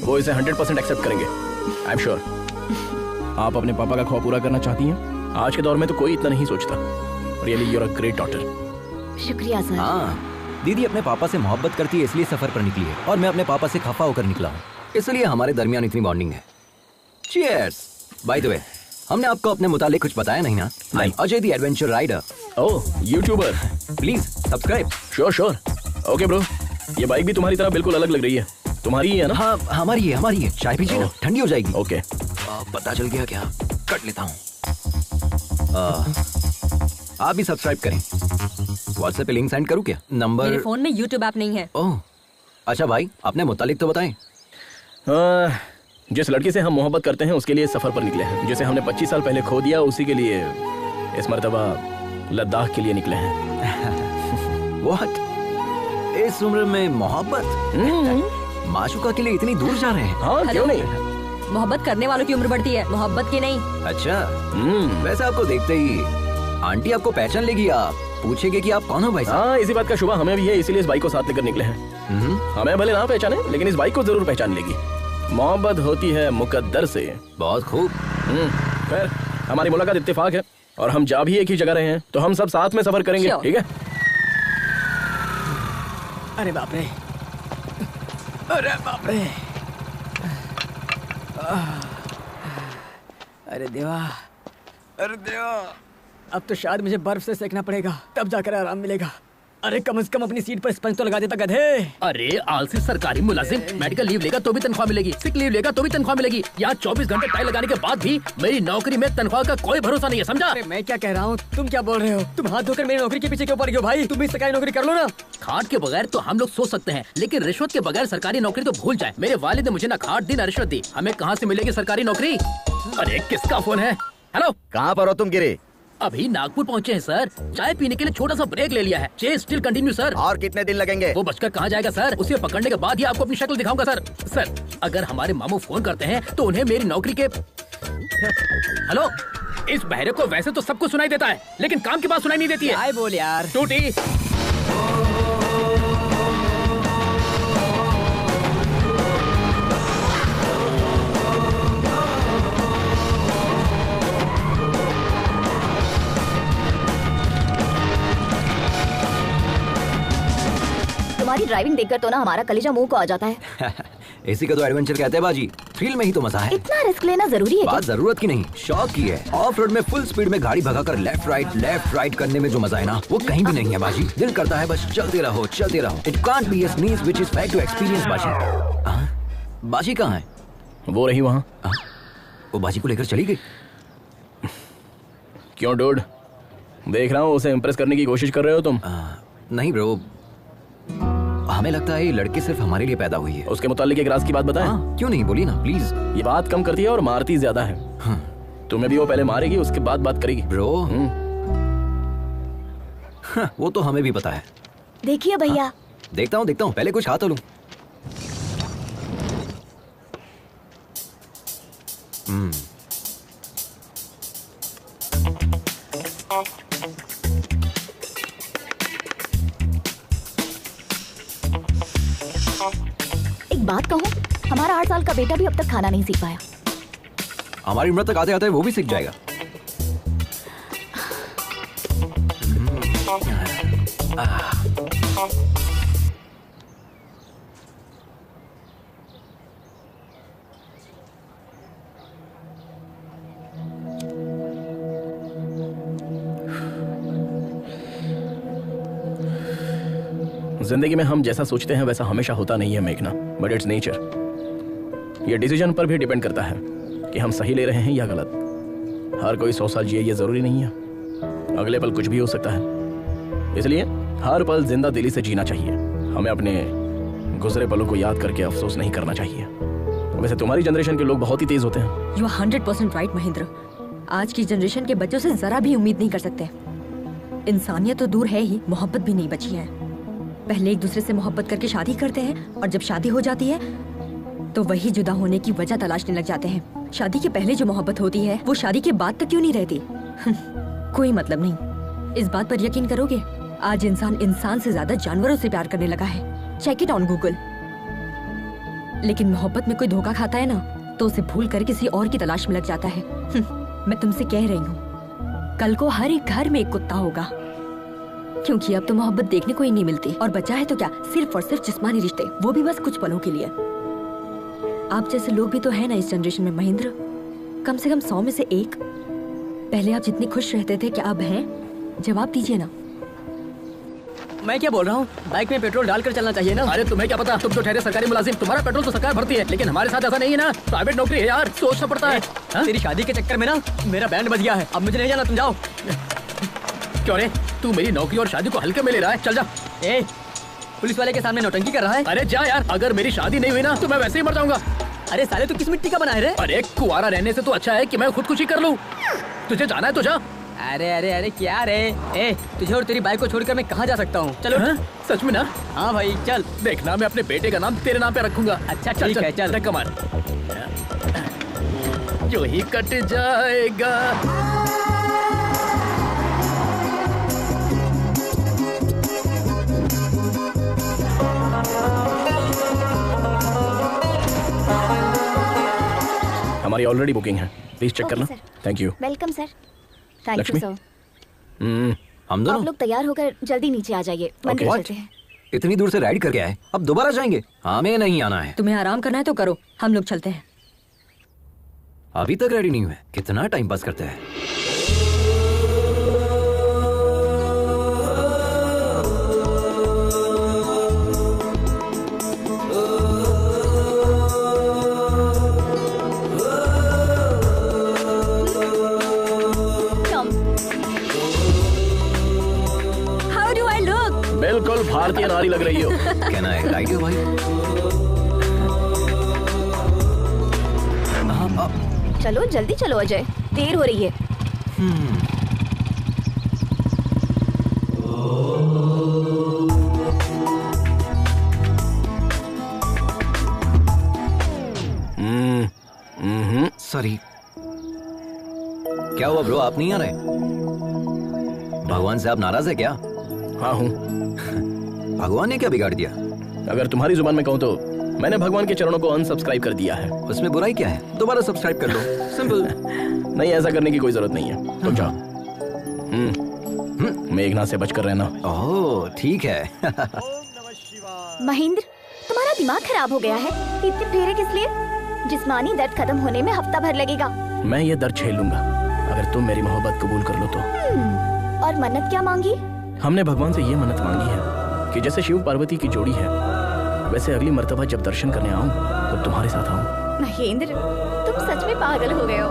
वो इसे 100% एक्सेप्ट करेंगे, आई एम श्योर। आप अपने पापा का ख्वाब पूरा करना चाहती हैं? आज के दौर में तो कोई इतना नहीं सोचता। Really you are a great daughter. शुक्रिया सर। हाँ, दीदी अपने पापा से मोहब्बत करती है इसलिए सफर पर निकली है, और मैं अपने पापा से खफा होकर निकला हूँ, इसलिए हमारे दरमियान इतनी बॉन्डिंग है। चीयर्स। बाय द वे, हमने आपको अपने मुतालिक कुछ बताया नहीं ना? I am Ajay the adventure rider. Oh, YouTuber. Please subscribe. Sure. Okay bro, ये बाइक भी तुम्हारी तरह बिल्कुल अलग लग रही है। तुम्हारी ही है ना? हाँ, हमारी है। चाय पीजिए ना, ठंडी हो जाएगी। ओके। पता चल गया क्या? कट लेता हूँ। आप भी सब्सक्राइब करें। व्हाट्सएप पे लिंक सेंड करूँ क्या? नंबर? मेरे फोन में यूट्यूब ऐप नहीं है। ओह, अच्छा भाई, अपने मुतालिक तो बताएं। जिस लड़की से हम मोहब्बत करते हैं उसके लिए सफर पर निकले हैं। जिसे हमने 25 साल पहले खो दिया, उसी के लिए इस मर्तबा लद्दाख के लिए निकले हैं। What? इस उम्र में मोहब्बत? माशुका के लिए इतनी दूर जा रहे हैं? हाँ, क्यों नहीं? मोहब्बत करने वालों की उम्र बढ़ती है, मोहब्बत की नहीं। अच्छा। वैसे आपको देखते ही आंटी आपको पहचान लेगी, आप पूछेगी कि आप कौन हो भाई साहब। हाँ, इसी बात का शुबा हमें भी है, इसीलिए इस बाइक को साथ लेकर निकले हैं। हमें भले ना पहचाने, लेकिन इस बाइक को जरूर पहचान लेगी। मोहब्बत होती है मुकद्दर से। बहुत खूब। खैर, हमारी मुलाकात इत्तेफाक है और हम जा भी एक ही जगह रहे हैं, तो हम सब साथ में सफर करेंगे, ठीक है? अरे बाप रे, अरे बाप रे, अरे देवा, अरे देवा, अब तो शायद मुझे बर्फ से सेकना पड़ेगा, तब जाकर आराम मिलेगा। अरे कम से कम अपनी सीट पर स्पंज तो लगा देता गधे। अरे आलसी सरकारी मुलाजिम, मेडिकल लीव लेगा तो भी तनख्वाह मिलेगी, सिक लीव लेगा तो भी तनख्वाह मिलेगी। यहाँ 24 घंटे टाई लगाने के बाद भी मेरी नौकरी में तनख्वाह का कोई भरोसा नहीं है, समझा? अरे मैं क्या कह रहा हूँ, तुम क्या बोल रहे हो? तुम हाथ धोकर मेरी नौकरी के पीछे क्यों पड़ गए हो भाई? तुम भी सरकारी नौकरी कर लो ना। खाट के बगैर तो हम लोग सोच सकते हैं, लेकिन रिश्वत के बगैर सरकारी नौकरी तो भूल जाए। मेरे वालिद ने मुझे ना खाट दी ना रिश्वत दी, हमें कहाँ से मिलेगी सरकारी नौकरी? अरे किसका फोन है? हेलो, कहाँ पर हो तुम गिरे? अभी नागपुर पहुँचे हैं सर। चाय पीने के लिए छोटा सा ब्रेक ले लिया है। Chase still continue sir. और कितने दिन लगेंगे? वो बचकर कहाँ जाएगा सर? उसे पकड़ने के बाद ही आपको अपनी शक्ल दिखाऊंगा सर। सर अगर हमारे मामू फोन करते हैं तो उन्हें मेरी नौकरी के हेलो, इस बहरे को वैसे तो सब कुछ सुनाई देता है, लेकिन काम की बात सुनाई नहीं देती है। आए बोल यार। टूटी। तुम्हारी ड्राइविंग देखकर तो ना हमारा कलेजा मुंह को आ जाता है। इसी का तो एडवेंचर कहते हैं बाजी। थ्रिल में ही तो मजा है। इतना रिस्क लेना जरूरी है? बात जरूरत की नहीं, शौक की है। ऑफ रोड में फुल स्पीड में गाड़ी भगाकर लेफ्ट राइट करने में जो मजा है ना, वो कहीं भी नहीं है बाजी। दिल करता है बस चलते रहो। It can't be a sneeze which is fact to experience बाजी। बाजी कहाँ है? वो रही वहाँ। वो बाजी को लेकर चली गई। क्यों डूड? देख रहा हूँ उसे इम्प्रेस करने की कोशिश कर रहे हो तुम। नहीं ब्रो, हमें लगता है ये लड़की सिर्फ हमारे लिए पैदा हुई है। उसके मुतालिक एक राज की बात बताएं। क्यों नहीं, बोली ना प्लीज। ये बात कम करती है और मारती ज्यादा है। तुम्हें भी वो पहले मारेगी, उसके बाद बात करेगी। ब्रो वो तो हमें भी पता है। देखिए भैया। देखता हूँ, पहले कुछ हाथ लूं। एक बात कहूँ, हमारा 8 साल का बेटा भी अब तक खाना नहीं सीख पाया। हमारी उम्र तक आते आते वो भी सीख जाएगा। जिंदगी में हम जैसा सोचते हैं वैसा हमेशा होता नहीं है मेघना, बट इट्स नेचर। ये डिसीजन पर भी डिपेंड करता है कि हम सही ले रहे हैं या गलत। हर कोई 100 साल जिए ये जरूरी नहीं है, अगले पल कुछ भी हो सकता है। इसलिए हर पल जिंदा दिली से जीना चाहिए। हमें अपने गुजरे पलों को याद करके अफसोस नहीं करना चाहिए। वैसे तुम्हारी जनरेशन के लोग बहुत ही तेज होते हैं। You are 100% right Mahendra. आज की जनरेशन के बच्चों से जरा भी उम्मीद नहीं कर सकते। इंसानियत तो दूर है ही, मोहब्बत भी नहीं बची है। पहले एक दूसरे से मोहब्बत करके शादी करते हैं और जब शादी हो जाती है तो वही जुदा होने की वजह तलाशने लग जाते हैं। शादी के पहले जो मोहब्बत होती है वो शादी के बाद तक क्यों नहीं रहती? कोई मतलब नहीं। इस बात पर यकीन करोगे, आज इंसान से ज्यादा जानवरों से प्यार करने लगा है। Check it on Google. लेकिन मोहब्बत में कोई धोखा खाता है ना, तो उसे भूल कर किसी और की तलाश में लग जाता है। मैं तुमसे कह रही हूँ, कल को हर एक घर में एक कुत्ता होगा, क्योंकि अब तो मोहब्बत देखने को ही नहीं मिलती। और बचा है तो क्या, सिर्फ और सिर्फ जिस्मानी रिश्ते, वो भी बस कुछ पलों के लिए। आप जैसे लोग भी तो है ना इस जनरेशन में महेंद्र, कम से कम 100 में से एक। पहले आप जितने खुश रहते थे, क्या अब हैं? जवाब दीजिए ना। मैं क्या बोल रहा हूँ, बाइक में पेट्रोल डालकर चलना चाहिए ना। अरे तुम्हें क्या पता, तुम तो ठहरे सरकारी मुलाजिम, तुम्हारा पेट्रोल तो सरकार भरती है, लेकिन हमारे साथ ऐसा नहीं है ना। प्राइवेट नौकरी है यार, सोचना पड़ता है। तेरी शादी के चक्कर में ना मेरा बैंड बज गया है, अब मुझे नहीं जाना, तुम जाओ। क्यों रे, तू मेरी नौकरी और शादी को हल्के में ले रहा है? चल जा। ए, पुलिस वाले के सामने नौटंकी कर रहा है। अरे जा यार, अगर मेरी शादी नहीं हुई ना तो मैं वैसे ही मर जाऊंगा। अरे साले तू किस मिट्टी का बना है रे? अरे कुआरा रहने से तो अच्छा है कि मैं खुदकुशी कर लूं। तुझे जाना है तो जा। अरे अरे अरे क्या रे? ए, तुझे और तेरी बाइक को छोड़कर मैं कहाँ जा सकता हूँ? चलो। सच में ना? हाँ भाई चल। देखना मैं अपने बेटे का नाम तेरे नाम पे रखूंगा। अच्छा ठीक है, चल। कमाल, जो ही कट जाएगा। हमारी ऑलरेडी बुकिंग है, प्लीज चेक करना। Thank you. Welcome sir. Thank you sir. हम दोनों आप लोग तैयार होकर जल्दी नीचे आ जाइए, मंदिर चलते हैं। इतनी दूर से राइड करके आए, अब दोबारा जाएंगे? हमें नहीं आना है। तुम्हें आराम करना है तो करो, हम लोग चलते हैं। अभी तक रेडी नहीं हुए, कितना टाइम पास करते हैं। बिल्कुल भारतीय नारी लग रही हो। कहना है राइट हो भाई। चलो जल्दी चलो अजय, देर हो रही है। सॉरी। क्या हुआ ब्रो, आप नहीं आ रहे? भगवान से आप नाराज है क्या? हाँ हूँ। भगवान ने क्या बिगाड़ दिया? अगर तुम्हारी जुबान में कहूँ तो मैंने भगवान के चरणों को अनसब्सक्राइब कर दिया है। उसमें बुराई क्या है? दोबारा सब्सक्राइब कर लो, सिंपल। नहीं, ऐसा करने की कोई जरूरत नहीं है, तुम जाओ। मेघना से बचकर रहना। ओह ठीक है। महेंद्र, तुम्हारा दिमाग खराब हो गया है। इतने फेरे किस लिए? जिस्मानी दर्द खत्म होने में हफ्ता भर लगेगा। मैं ये दर्द झेल लूंगा अगर तुम मेरी मोहब्बत कबूल कर लो तो। और मन्नत क्या मांगी? हमने भगवान से ये मन्नत मांगी है कि जैसे शिव पार्वती की जोड़ी है वैसे अगली मर्तबा जब दर्शन करने आऊं तो तुम्हारे साथ आऊं। महेंद्र, तुम सच में पागल हो गए हो।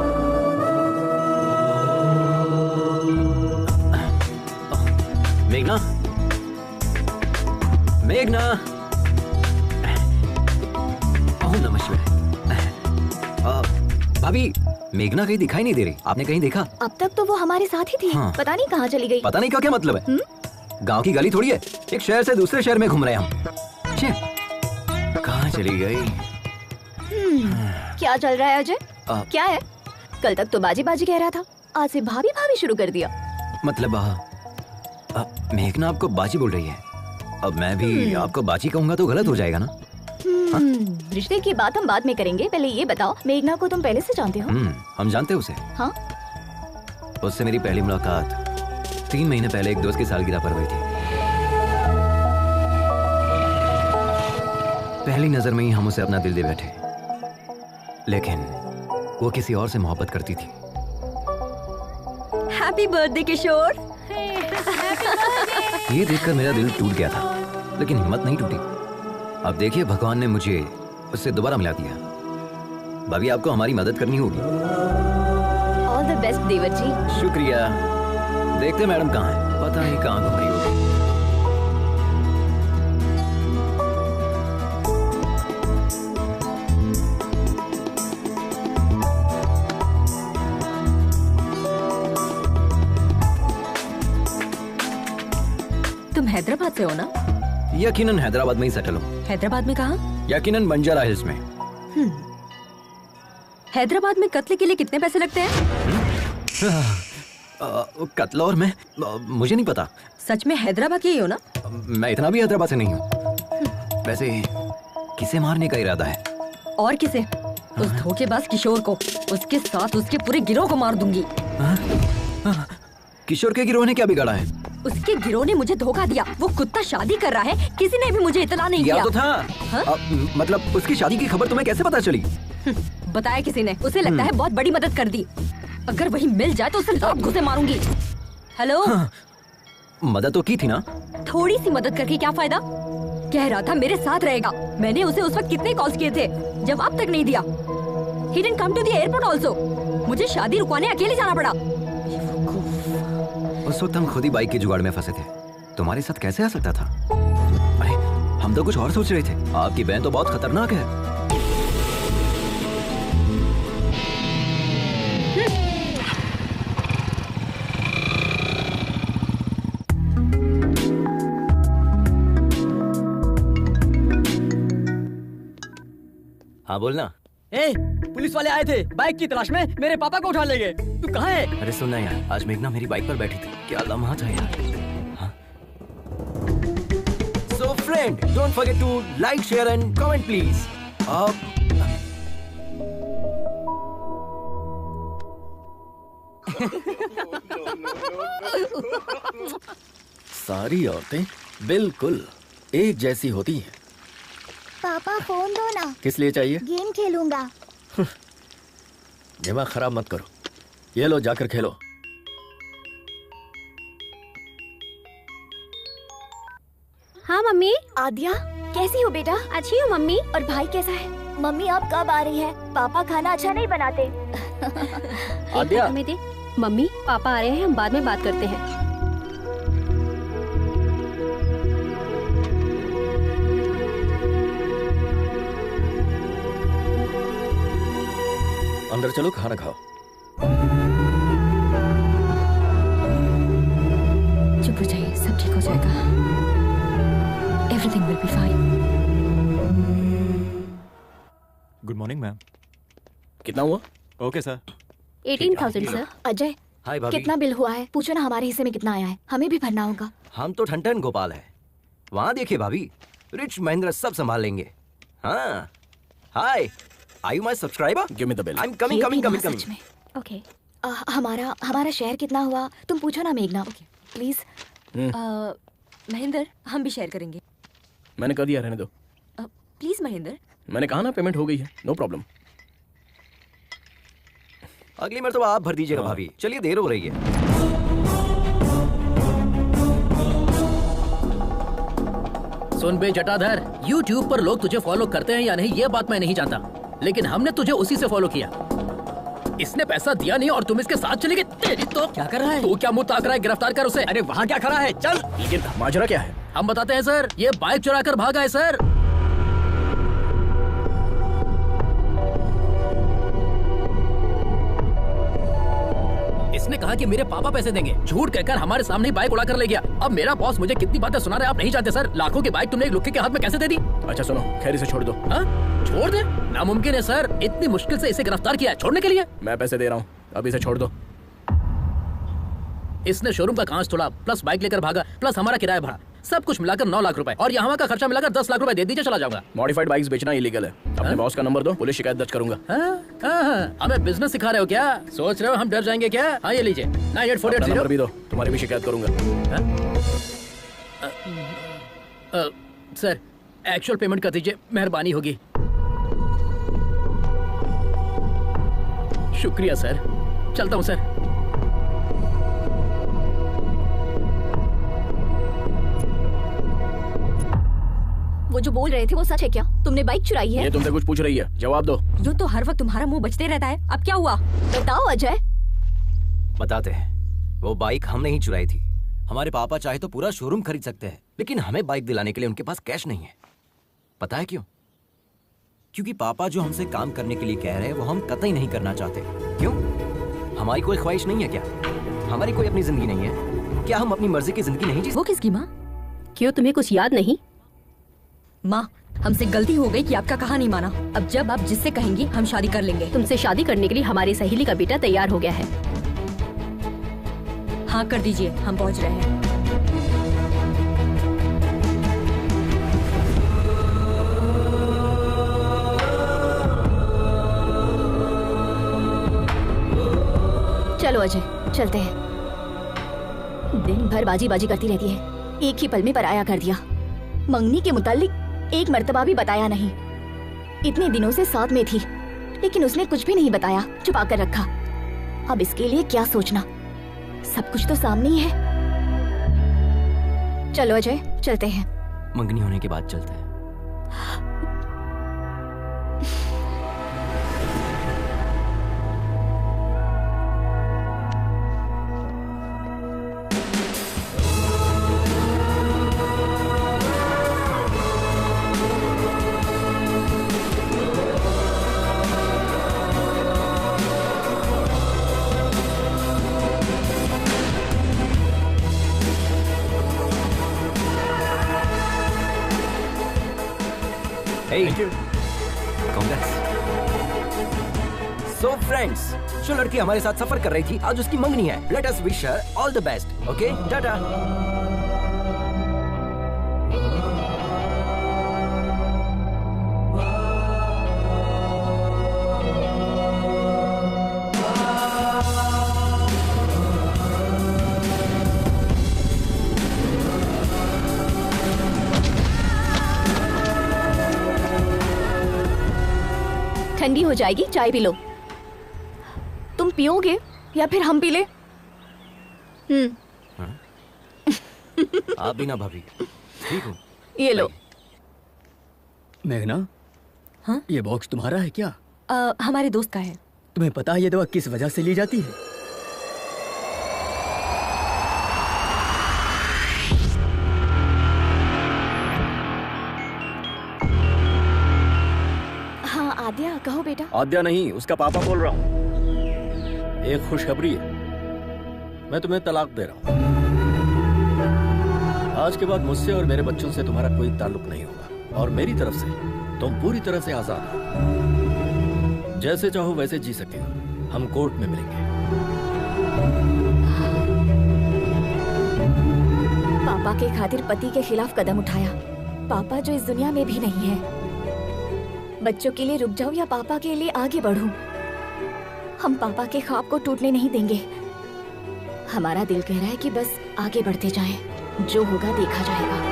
मेघना, मेघना, ओह नमः शिवाय। भाभी, मेघना कहीं दिखाई नहीं दे रही, आपने कहीं देखा? अब तक तो वो हमारे साथ ही थी। हाँ। पता नहीं कहाँ चली गई। पता नहीं का क्या मतलब है? गांव की गली थोड़ी है, एक शहर से दूसरे शहर में घूम रहे हम। कहाँ चली गई? क्या चल रहा है अजय? क्या है? कल तक तो बाजी बाजी कह रहा था, आज से भाभी भाभी शुरू कर दिया। मतलब मेघना आपको बाजी बोल रही है? अब मैं भी आपको बाजी कहूंगा तो गलत हो जाएगा ना? रिश्ते की बात हम बाद में करेंगे, पहले ये बताओ मेघना को तुम पहले से जानते हो? हम जानते हैं उसे। हाँ? उससे मेरी पहली मुलाकात 3 महीने पहले एक दोस्त की सालगिरह पर हुई थी। पहली नजर में ही हम उसे अपना दिल दे बैठे, लेकिन वो किसी और से मोहब्बत करती थी। हैप्पी बर्थडे किशोर। ये देखकर मेरा दिल टूट गया था, लेकिन हिम्मत नहीं टूटी। अब देखिए, भगवान ने मुझे उससे दोबारा मिला दिया। भाभी, आपको हमारी मदद करनी होगी। ऑल द बेस्ट देवर जी। शुक्रिया। देखते मैडम कहाँ है, पता नहीं कहाँ घूम रही होगी। तुम हैदराबाद से हो ना? यकीनन हैदराबाद में ही सेटल हूँ। हैदराबाद में कहाँ? यकीनन बंजारा हिल्स में। हैदराबाद में कत्ल के लिए कितने पैसे लगते हैं? कत्ल और मैं मुझे नहीं पता। सच में हैदराबाद के ही हो ना? मैं इतना भी हैदराबाद से नहीं हूँ। वैसे किसे मारने का इरादा है? और किसे? उस धोखेबाज किशोर को, उसके साथ उसके पूरे गिरोह को मार दूंगी। किशोर के गिरोह ने क्या बिगाड़ा है? उसके गिरोह ने मुझे धोखा दिया। वो कुत्ता शादी कर रहा है, किसी ने भी मुझे इतला नहीं किया। तो था। मतलब उसकी शादी की खबर तुम्हें कैसे पता चली? बताया किसी ने। उसे लगता है बहुत बड़ी मदद कर दी। अगर वही मिल जाए तो उसे लात घुसे मारूंगी। हेलो? मदद तो की थी ना? थोड़ी सी मदद करके क्या फायदा? कह रहा था मेरे साथ रहेगा। मैंने उसे उस वक्त कितने कॉल्स किए थे, जवाब तक नहीं दिया। He didn't come to the airport also. मुझे शादी रुकवाने अकेले जाना पड़ा। उस वक्त हम खुद ही बाइक के जुगाड़ में फंसे थे। तुम्हारे साथ कैसे आ सकता था? अरे हम तो कुछ और सोच रहे थे। आपकी बहन तो बहुत खतरनाक है। हाँ बोलना। ए, पुलिस वाले आए थे बाइक की तलाश में, मेरे पापा को उठा ले गए। तू कहाँ है? अरे सुनना यार, आज मेघना मेरी बाइक पर बैठी थी। क्या लम्हा था यार। So friend, don't forget to like, share and comment please. सारी औरतें बिल्कुल एक जैसी होती हैं। पापा फोन दो ना। किस लिए चाहिए? गेम खेलूंगा। दिमाग खराब मत करो। ये लो, जाकर खेलो। हाँ मम्मी। आद्या, कैसी हो बेटा? अच्छी हूँ मम्मी। और भाई कैसा है? मम्मी अब कब आ रही है? पापा खाना अच्छा नहीं बनाते। आद्या। मम्मी पापा आ रहे हैं, हम बाद में बात करते हैं। अंदर चलो, खाना खाओ। चुप हो जाइए, सब ठीक हो हो जाएगा। Everything will be fine. Good morning ma'am. कितना हुआ? Okay sir. 18,000 सर। अजय, हाय भाभी। कितना बिल हुआ है? पूछो ना हमारे हिस्से में कितना आया है, हमें भी भरना होगा। हम तो ठन गोपाल है। वहाँ देखिए भाभी, रिच महेंद्र सब संभाल लेंगे। हाँ, hi, are you my subscriber? Give me the bill. I am coming coming coming such coming. में। ओके। हमारा शेयर कितना हुआ? तुम पूछो ना मेघना, प्लीज। महेंद्र, हम भी शेयर करेंगे। मैंने कर दिया, रहने दो। प्लीज महेंद्र। मैंने कहा ना पेमेंट हो गई है, नो प्रॉब्लम। अगली मर्तबा आप भर दीजिएगा भाभी। चलिए, देर हो रही है। सुन बे जटाधर, YouTube पर लोग तुझे फॉलो करते हैं या नहीं ये बात मैं नहीं जानता, लेकिन हमने तुझे उसी से फॉलो किया। इसने पैसा दिया नहीं और तुम इसके साथ चले गए। तेरी तो क्या कर रहा है? तू क्या मुंह ताक रहा है? गिरफ्तार कर उसे। अरे वहाँ क्या खड़ा है? चल। लेकिन माजरा क्या है? हम बताते हैं सर, ये बाइक चुरा कर भागा है सर। इसने कहा कि मेरे पापा पैसे देंगे, झूठ कहकर हमारे सामने ही बाइक उड़ा कर ले गया। अब मेरा बॉस मुझे कितनी बातें सुना रहा है आप नहीं जानते सर। लाखों की बाइक तुमने एक लुक्के के हाथ में कैसे दे दी? अच्छा सुनो, खैर इसे छोड़ दो। हाँ? छोड़ दे? नामुमकिन है सर, इतनी मुश्किल से इसे गिरफ्तार किया है, छोड़ने के लिए? मैं पैसे दे रहा हूँ, अब इसे छोड़ दो। इसने शोरूम का कांच तोड़ा, प्लस बाइक लेकर भागा, प्लस हमारा किराया भरा, सब कुछ मिलाकर 9 लाख रुपए, और यहाँ का खर्चा मिलाकर 10 लाख रुपए दे दीजिए, चला जाऊंगा। मॉडिफाइड बाइक्स बेचना इलीगल है। अपने बॉस का नंबर दो, पुलिस शिकायत दर्ज करूंगा। हमें बिजनेस सिखा रहे हो क्या? सोच रहे हो हम डर जाएंगे क्या? हाँ ये लीजिए, 9848 नंबर भी दो, तुम्हारी भी शिकायत करूंगा। सर एक्चुअल पेमेंट कर दीजिए, मेहरबानी होगी। शुक्रिया सर, चलता हूँ सर। वो जो बोल रहे थे वो सच है क्या? तुमने बाइक चुराई है? ये तुमसे कुछ पूछ रही है, जवाब दो। यूं तो हर वक्त तुम्हारा मुंह बचते रहता है, अब क्या हुआ? बताओ अजय। बताते हैं। वो बाइक हमने ही चुराई थी। हमारे पापा चाहे तो पूरा शोरूम खरीद सकते हैं, लेकिन हमें बाइक दिलाने के लिए उनके पास कैश नहीं है। पता है क्यों? क्योंकि पापा जो हमसे काम करने के लिए कह रहे हैं वो हम कतई नहीं करना चाहते। क्यों? हमारी कोई ख्वाहिश नहीं है क्या? हमारी कोई अपनी जिंदगी नहीं है क्या? हम अपनी मर्जी की जिंदगी नहीं जी? वो किसकी माँ? क्यों, तुम्हें कुछ याद नहीं? माँ, हमसे गलती हो गई कि आपका कहा नहीं माना। अब जब आप जिससे कहेंगी हम शादी कर लेंगे। तुमसे शादी करने के लिए हमारी सहेली का बेटा तैयार हो गया है। हाँ कर दीजिए, हम पहुँच रहे हैं। चलो अजय, चलते हैं। दिन भर बाजी बाजी करती रहती है, एक ही पल में पराया कर दिया। मंगनी के मुतालिक एक मर्तबा भी बताया नहीं। इतने दिनों से साथ में थी, लेकिन उसने कुछ भी नहीं बताया, छुपा कर रखा। अब इसके लिए क्या सोचना, सब कुछ तो सामने ही है। चलो अजय, चलते हैं। मंगनी होने के बाद चलते हैं। Hey, thank you. Congrats. So friends, जो लड़की हमारे साथ सफर कर रही थी आज उसकी मंगनी है। Let us wish her all the best. Okay? Tata. ठंडी हो जाएगी, चाय पी लो। तुम पियोगे या फिर हम पी ले? आप भी ना भाभी, ठीक हो? ये लो। मेघना, हाँ? ये बॉक्स तुम्हारा है क्या? हमारे दोस्त का है। तुम्हें पता है ये दवा किस वजह से ली जाती है? हाँ आद्या, कहो बेटा। आद्या नहीं, उसका पापा बोल रहा हूँ। एक खुशखबरी है, मैं तुम्हें तलाक दे रहा हूँ। आज के बाद मुझसे और मेरे बच्चों से तुम्हारा कोई ताल्लुक नहीं होगा और मेरी तरफ से तुम पूरी तरह से आजाद हो। जैसे चाहो वैसे जी सकते हो। हम कोर्ट में मिलेंगे। पापा के खातिर पति के खिलाफ कदम उठाया। पापा जो इस दुनिया में भी नहीं है। बच्चों के लिए रुक जाऊं या पापा के लिए आगे बढ़ूं? हम पापा के ख्वाब को टूटने नहीं देंगे। हमारा दिल कह रहा है कि बस आगे बढ़ते जाएं। जो होगा देखा जाएगा।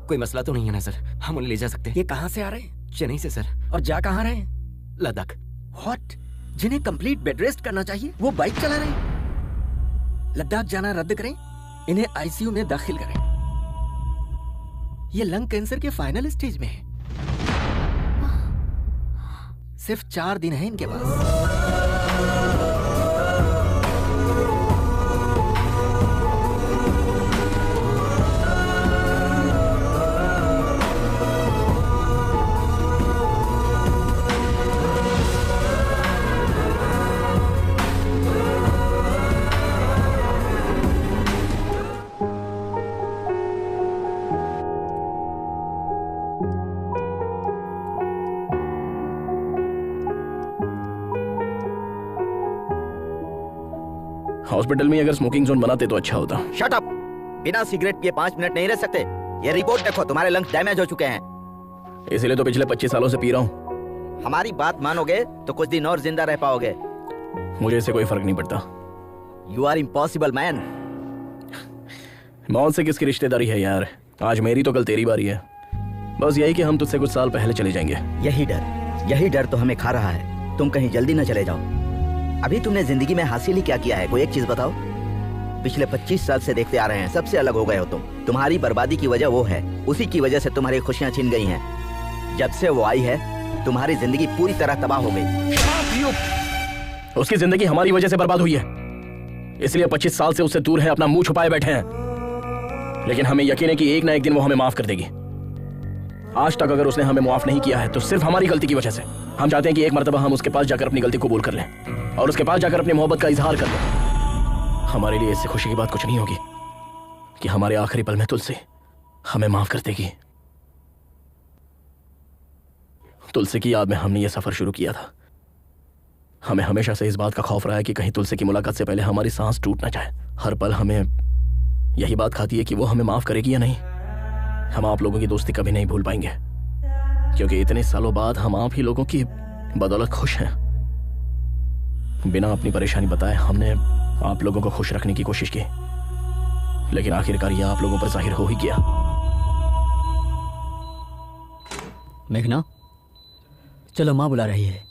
कोई मसला तो नहीं है ना सर? हम उन्हें ले जा सकते हैं। ये कहाँ से आ रहे हैं? चेन्नई से सर। और जा कहाँ रहे हैं? लद्दाख। व्हाट? जिन्हें कंप्लीट बेड रेस्ट करना चाहिए वो बाइक चला रहे हैं। लद्दाख जाना रद्द करें, इन्हें आईसीयू में दाखिल करें। ये लंग कैंसर के फाइनल स्टेज में है। सिर्फ 4 दिन है इनके पास। हॉस्पिटल में अगर स्मोकिंग जोन बनाते तो अच्छा होता। Shut up! बिना सिगरेट पिए 5 मिनट नहीं रह सकते। ये रिपोर्ट देखो, तुम्हारे लंग्स डैमेज हो चुके हैं। इसीलिए तो पिछले 25 सालों से पी रहा हूँ। हमारी बात मानोगे तो कुछ दिन और जिंदा रह पाओगे। मुझे इससे कोई फर्क नहीं पड़ता। You are impossible man. मौत से किसकी रिश्तेदारी है यार? आज मेरी तो कल तेरी बारी है। बस यही कि हम तुझसे कुछ साल पहले चले जाएंगे। यही डर तो हमें खा रहा है। तुम कहीं जल्दी न चले जाओ। अभी तुमने जिंदगी में हासिल ही क्या किया है? कोई एक चीज बताओ। पिछले 25 साल से देखते आ रहे हैं, सबसे अलग हो गए हो तुम। तुम्हारी बर्बादी की वजह वो है, उसी की वजह से तुम्हारी खुशियां छीन गई हैं। जब से वो आई है तुम्हारी जिंदगी पूरी तरह तबाह हो गई। उसकी जिंदगी हमारी वजह से बर्बाद हुई है, इसलिए 25 साल से उससे दूर है, अपना मुंह छुपाए बैठे हैं। लेकिन हमें यकीन है कि एक ना एक दिन वो हमें माफ कर देगी। आज तक अगर उसने हमें माफ नहीं किया है तो सिर्फ हमारी गलती की वजह से। हम चाहते हैं कि एक मर्तबा हम उसके पास जाकर अपनी गलती कबूल कर लें और उसके पास जाकर अपनी मोहब्बत का इजहार कर दें। हमारे लिए इससे खुशी की बात कुछ नहीं होगी कि हमारे आखिरी पल में तुलसी हमें माफ कर देगी। तुलसी की याद में हमने ये सफर शुरू किया था। हमें हमेशा से इस बात का खौफ रहा है कि कहीं तुलसी की मुलाकात से पहले हमारी सांस टूट ना जाए। हर पल हमें यही बात खाती है कि वो हमें माफ करेगी या नहीं। हम आप लोगों की दोस्ती कभी नहीं भूल पाएंगे, क्योंकि इतने सालों बाद हम आप ही लोगों की बदौलत खुश हैं। बिना अपनी परेशानी बताए हमने आप लोगों को खुश रखने की कोशिश की, लेकिन आखिरकार यह आप लोगों पर जाहिर हो ही गया। मेघना, चलो माँ बुला रही है।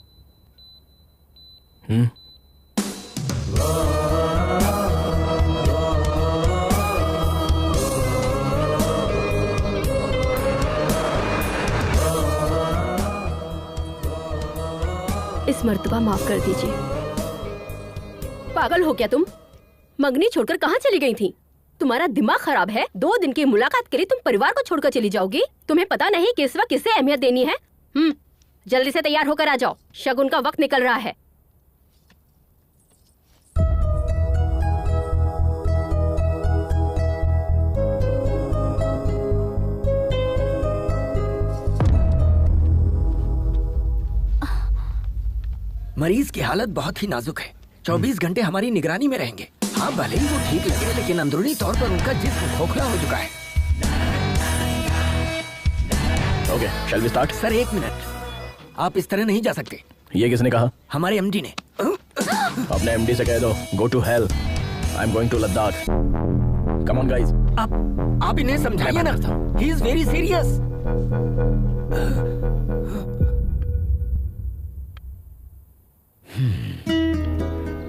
इस मर्तबा माफ कर दीजिए। पागल हो क्या तुम? मंगनी छोड़कर कहाँ चली गई थी? तुम्हारा दिमाग खराब है? 2 दिन की मुलाकात के लिए तुम परिवार को छोड़कर चली जाओगी? तुम्हें पता नहीं कि इस वक्त किसे अहमियत देनी है? जल्दी से तैयार होकर आ जाओ, शगुन का वक्त निकल रहा है। मरीज की हालत बहुत ही नाजुक है। 24 घंटे हमारी निगरानी में रहेंगे। हाँ, भले ही वो ठीक लगे, लेकिन अंदरूनी तौर पर उनका जिस्म खोखला हो चुका है। Okay, shall we start? Sir 1 minute, आप इस तरह नहीं जा सकते। ये किसने कहा? हमारे एमडी ने। अपने एमडी से कह दो, go to hell, I am going to Ladakh. Come on guys. आप इन्हें समझाइए ना, ही इज वेरी सीरियस।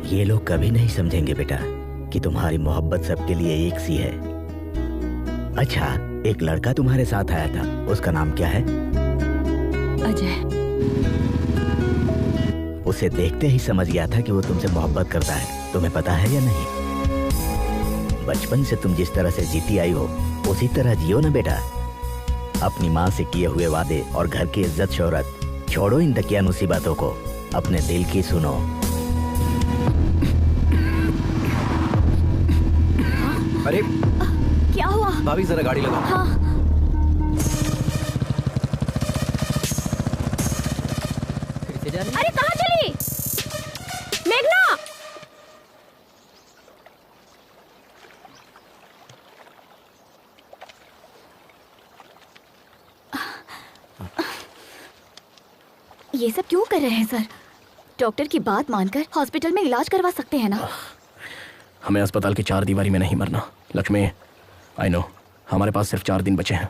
ये लोग कभी नहीं समझेंगे बेटा कि तुम्हारी मोहब्बत सबके लिए एक सी है। अच्छा, एक लड़का तुम्हारे साथ आया था, उसका नाम क्या है? अजय। उसे देखते ही समझ गया था कि वो तुमसे मोहब्बत करता है। तुम्हें पता है या नहीं? बचपन से तुम जिस तरह से जीती आई हो, उसी तरह जियो ना बेटा। अपनी माँ से किए हुए वादे और घर की इज्जत शोहरत छोड़ो, इन दकिया मुसीबतों को, अपने दिल की सुनो। अरे क्या हुआ? भाभी जरा गाड़ी लगाओ। हाँ। अरे कहाँ चली मेघना? ये सब क्यों कर रहे हैं सर? डॉक्टर की बात मानकर हॉस्पिटल में इलाज करवा सकते हैं ना? हमें अस्पताल की 4 दीवारी में नहीं मरना। लक्ष्मी, आई नो, हमारे पास सिर्फ 4 दिन बचे हैं।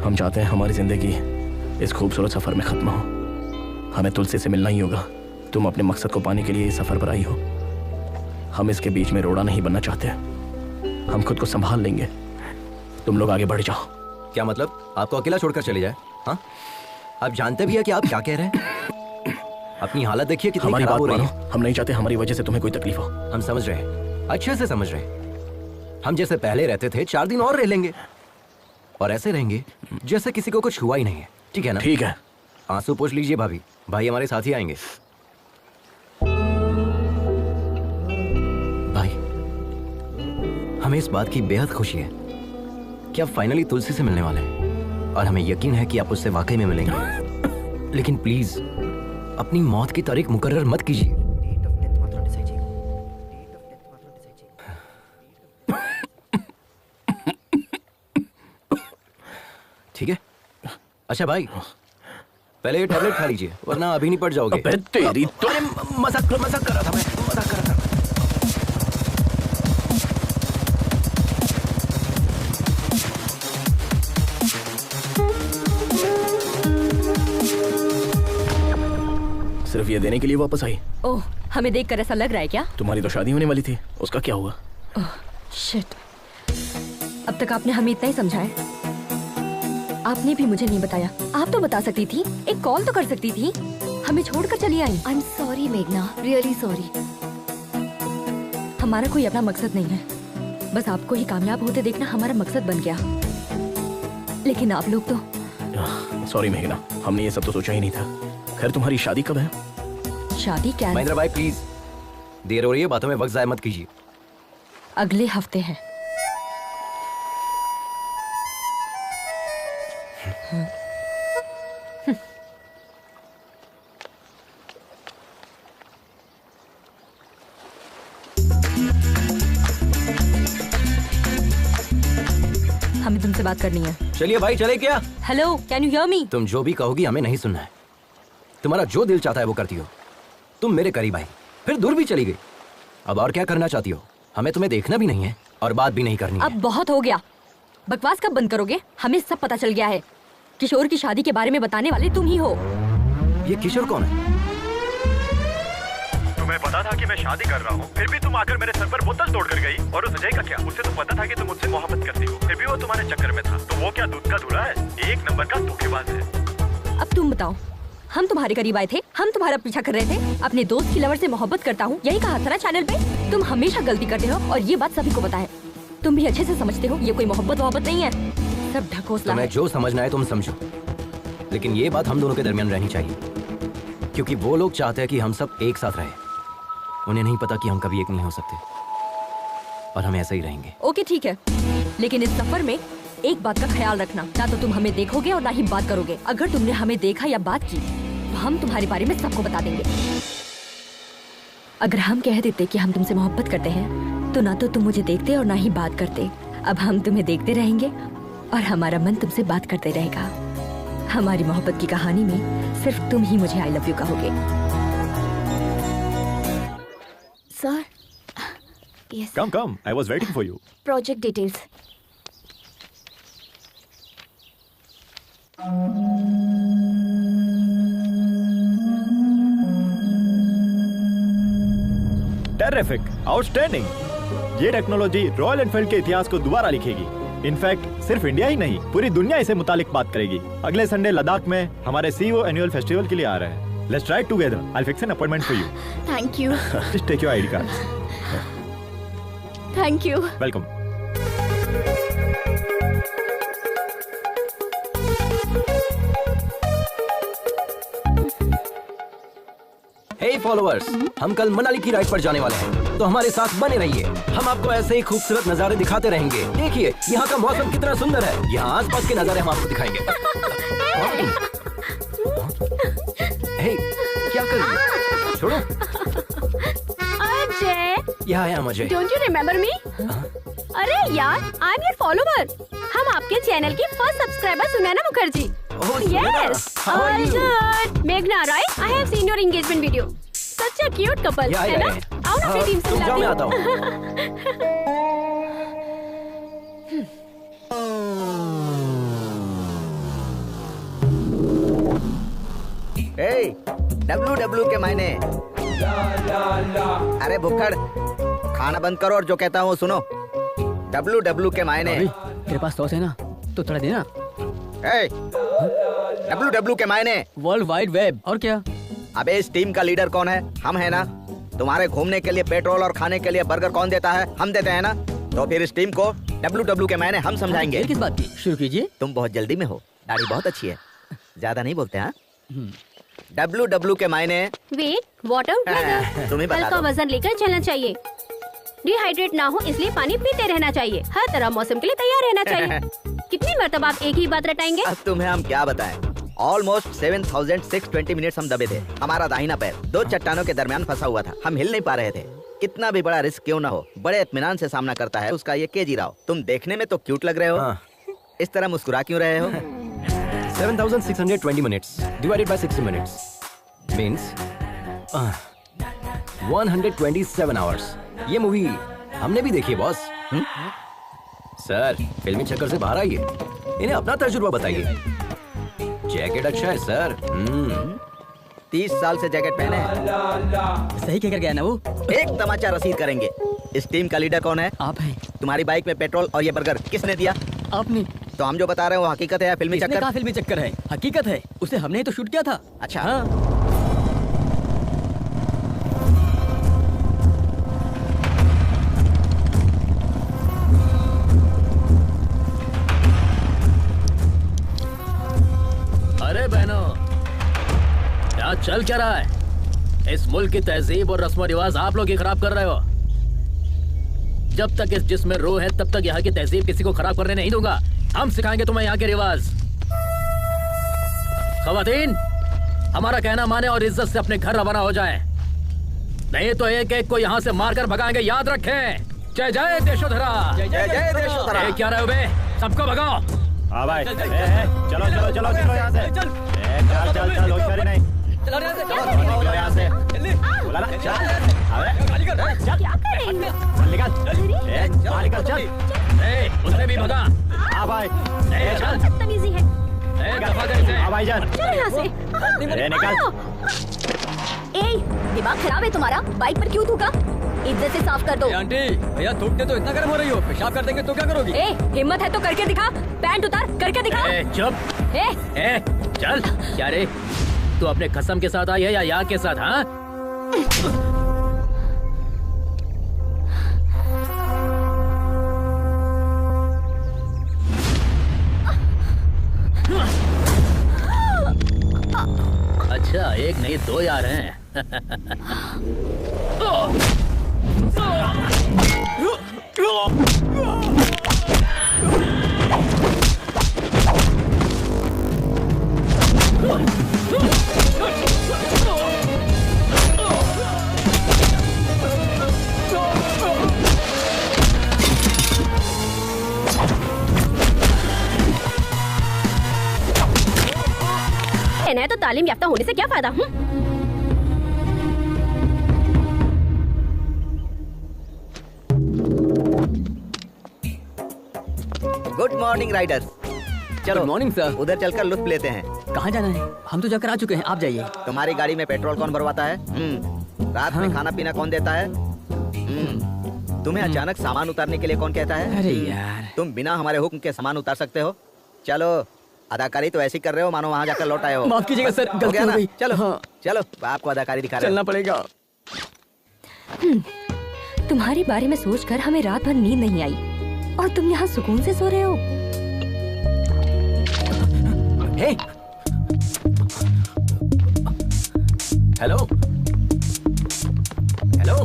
हम चाहते हैं हमारी जिंदगी इस खूबसूरत सफर में खत्म हो। हमें तुलसी से मिलना ही होगा। तुम अपने मकसद को पाने के लिए इस सफर पर आई हो। हम इसके बीच में रोड़ा नहीं बनना चाहते। हम खुद को संभाल लेंगे, तुम लोग आगे बढ़ जाओ। क्या मतलब? आपको अकेला छोड़कर चले जाए? हाँ, आप जानते भी है कि आप क्या कह रहे हैं? अपनी हालत देखिए कितनी हमारी खराब बात हो रही मानो। है। हम नहीं चाहते हमारी वजह से तुम्हें कोई तकलीफ हो। हम समझ रहे हैं, अच्छे से समझ रहे हैं। हम जैसे पहले रहते थे 4 दिन और रह लेंगे, और ऐसे रहेंगे जैसे किसी को कुछ हुआ ही नहीं है। ठीक है ना? ठीक है। आंसू पोंछ लीजिए भाभी, भाई हमारे साथ ही आएंगे। भाई, हमें इस बात की बेहद खुशी है कि आप फाइनली तुलसी से मिलने वाले हैं, और हमें यकीन है कि आप उससे वाकई में मिलेंगे। लेकिन प्लीज अपनी मौत की तारीख मुकर्रर मत कीजिए। ठीक है? अच्छा भाई, पहले ये टैबलेट खा लीजिए, वरना अभी नहीं पड़ जाओगे। अबे तेरी तो। अरे मजाक कर रहा था मैं, मजाक कर रहा था। सिर्फ ये देने के लिए वापस आई? ओह, हमें देखकर ऐसा लग रहा है क्या? तुम्हारी तो शादी होने वाली थी, उसका क्या हुआ? ओह शिट, अब तक आपने हमें इतना ही समझाया। आपने भी मुझे नहीं बताया। आप तो बता सकती थी, एक कॉल तो कर सकती थी। हमें छोड़कर चली आई। आई एम सॉरी मेघना, रियली सॉरी। हमारा कोई अपना मकसद नहीं है, बस आपको ही कामयाब होते देखना हमारा मकसद बन गया। लेकिन आप लोग तो। सॉरी मेघना, हमने ये सब तो सोचा ही नहीं था। खैर, तुम्हारी शादी कब है? शादी क्या है? महेंद्र भाई प्लीज, देर हो रही है, बातों में वक्त जाया मत कीजिए। अगले हफ्ते है। हमें तुमसे बात करनी है। चलिए भाई, चले क्या? Hello, can you hear me? तुम जो भी कहोगी हमें नहीं सुनना है। तुम्हारा जो दिल चाहता है वो करती हो। तुम मेरे करीब आई, फिर दूर भी चली गई। अब और क्या करना चाहती हो? हमें तुम्हें देखना भी नहीं है और बात भी नहीं करनी है। अब बहुत हो गया, बकवास कब बंद करोगे? हमें सब पता चल गया है। किशोर की शादी के बारे में बताने वाले तुम ही हो। ये किशोर कौन है? तुम्हें पता था कि मैं शादी कर रहा हूँ, फिर भी तुम आकर मेरे सर पर बोतल तोड़ कर गई। और उस अजय का क्या? उसे तो पता था कि तुम मुझसे मोहब्बत करती हो, फिर भी वो तुम्हारे चक्कर में था। तो वो क्या दूध का दूल्हा है? एक नंबर का धोखेबाज है। अब तुम बताओ, हम तुम्हारे करीब आए थे, हम तुम्हारा पीछा कर रहे थे। अपने दोस्त की लवर से मोहब्बत करता हूँ, यही कहा था ना चैनल पे। तुम हमेशा गलती करते हो और ये बात सभी को पता है। तुम भी अच्छे से समझते हो ये कोई मोहब्बत नहीं है, सब ढकोसला तुम्हें है। जो समझना है तुम समझो, लेकिन ये बात हम दोनों के दरमियान रहनी चाहिए, क्योंकि वो लोग चाहते हैं कि हम सब एक साथ रहें। उन्हें नहीं पता कि हम कभी एक नहीं हो सकते, और हम ऐसे ही रहेंगे। ओके ठीक है, लेकिन इस सफर में एक बात का ख्याल रखना, ना तो तुम हमें देखोगे और ना ही बात करोगे। अगर तुमने हमें देखा या बात की तो हम तुम्हारे बारे में सबको बता देंगे। अगर हम कह देते कि हम तुमसे मोहब्बत करते हैं तो ना तो तुम मुझे देखते और ना ही बात करते। अब हम तुम्हें देखते रहेंगे और हमारा मन तुमसे बात करते रहेगा। हमारी मोहब्बत की कहानी में सिर्फ तुम ही मुझे आई लव यू कहोगे। Sir, yes. Come, I was waiting for you. Project details. Terrific, outstanding. ये टेक्नोलॉजी रॉयल एनफील्ड के इतिहास को दोबारा लिखेगी। इनफैक्ट सिर्फ इंडिया ही नहीं, पूरी दुनिया इसे मुतालिक बात करेगी। अगले संडे लद्दाख में हमारे CEO एनुअल फेस्टिवल के लिए आ रहे हैं। Let's try together. I'll fix an appointment for you. Thank you. Just take your ID cards. Thank you. Welcome. Hey followers, हम कल मनाली की राइड पर जाने वाले हैं, तो हमारे साथ बने रहिए। हम आपको ऐसे ही खूबसूरत नजारे दिखाते रहेंगे। देखिए यहाँ का मौसम कितना सुंदर है। यहाँ आसपास के नजारे हम आपको दिखाएंगे। हे, क्या कर रही है? छोड़ो। अजय, यहाँ आया मुझे। Don't you remember me? अरे यार, आई एम योर फॉलोवर। हम आपके चैनल की first subscriber Sunaina Mukherjee. Yes, all good. Meghna, right? I have seen your engagement video. Such a cute couple, है ना? आओ ना अपनी टीम से मिला मैं आता हूँ। WW के मायने। अरे भुक्कड़, खाना बंद करो और जो कहता हूँ सुनो। WW के मायने। तेरे पास सॉस है ना, तो थोड़ा देना। WW के मायने वर्ल्ड वाइड वेब। और क्या? अबे इस टीम का लीडर कौन है? हम है ना। तुम्हारे घूमने के लिए पेट्रोल और खाने के लिए बर्गर कौन देता है? हम देते हैं ना। तो फिर इस टीम को WW के मायने हम समझाएंगे। किस बात की? शुरू कीजिए। तुम बहुत जल्दी में हो, दाढ़ी बहुत अच्छी है, ज्यादा नहीं बोलते। हाँ, WW के मायने वेट, वाटर, तुम्हें बता हल्का दो। वजन लेकर चलना चाहिए। डिहाइड्रेट ना हो इसलिए पानी पीते रहना चाहिए। हर तरह मौसम के लिए तैयार रहना चाहिए। कितनी मरतबा आप एक ही बात रटाएंगे? अब तुम्हें हम क्या बताएं। ऑलमोस्ट 7,620 मिनट्स हम दबे थे। हमारा दाहिना पैर दो चट्टानों के दरमियान फंसा हुआ था। हम हिल नहीं पा रहे थे। कितना भी बड़ा रिस्क क्यों ना हो, बड़े इत्मीनान से सामना करता है उसका ये केजी राव। तुम देखने में तो क्यूट लग रहे हो। इस तरह मुस्कुरा क्यों रहे हो? 7,620 minutes divided by 60 minutes means 127 hours। ये मूवी हमने भी देखी है बॉस। सर, फिल्मी चक्कर से बाहर आइए, इन्हें अपना तजुर्बा बताइए। जैकेट अच्छा है सर। 30 साल से जैकेट पहने हैं। सही कह कर गया ना वो। एक तमाचा रसीद करेंगे। इस टीम का लीडर कौन है? आप हैं। तुम्हारी बाइक में पेट्रोल और ये बर्गर किसने दिया? आपने। तो हम जो बता रहे हैं वो हकीकत है या फिल्मी इसने चक्कर? कहा फिल्मी चक्कर है, हकीकत है। उसे हमने ही तो शूट किया था। अच्छा। हाँ। अरे बहनों, क्या चल क्या रहा है? इस मुल्क की तहजीब और रस्म रिवाज आप लोग ही खराब कर रहे हो। जब तक इस जिस्म में रूह है तब तक यहाँ की तहजीब किसी को खराब करने नहीं दूंगा। हम सिखाएंगे तुम्हें यहाँ के रिवाज। खवातीन, हमारा कहना माने और इज्जत से अपने घर रवाना हो जाएं। नहीं तो एक एक को यहाँ से मारकर भगाएंगे, याद रखें। जय जय देशोधरा। जय जय देशोधरा। क्या रहे हो बे? सबको भगाओ। हाँ भाई, चलो चलो चलो चलो यहाँ से। चल चल चल, होशियारी नहीं। चलो यहाँ से, चलो यहाँ से। बोला ना, चल। अबे, चल। क्या कर रही हो? चल निकल। बाहर निकल, चल। उसने भी भगा। हाँ भाई, चल। बदतमीजी है। दफा कर इसे। हाँ भाईजान। चलो यहाँ से। निकल। ए, दिमाग खराब है तुम्हारा? बाइक पर क्यों थूका? इज्जत से साफ कर दो। आंटी, भैया थूकते तो इतना गर्म हो रही हो, पेशाब कर देंगे तो क्या करोगी? ए, हिम्मत है तो करके दिखा। पैंट उतार, करके दिखा। चुप। ए, चल। क्या रे, तू अपने कसम के साथ आई है या याद के साथ? हाँ, अच्छा एक नहीं दो यार हैं। है तो तालीम याफ्ता होने से क्या फायदा? Good morning Riders. चलो मॉर्निंग सर। उधर चलकर लुत्फ लेते हैं। कहाँ जाना है? हम तो जाकर आ चुके हैं, आप जाइए। तुम्हारी गाड़ी में पेट्रोल कौन भरवाता है? रात में खाना पीना कौन देता है? तुम्हें अचानक सामान उतारने के लिए कौन कहता है? अरे यार, तुम बिना हमारे हुक्म के सामान उतार सकते हो? चलो, अदाकारी तो ऐसी कर रहे हो मानो वहाँ जाकर लौट आए हो। माफ कीजिएगा सर, गलती हो गई। चलो हाँ। चलो, आपको अदाकारी दिखा रहे हैं। चलना पड़ेगा। तुम्हारे बारे में सोचकर हमें रात भर नींद नहीं आई और तुम यहाँ सुकून से सो रहे हो। हे, हेलो हेलो,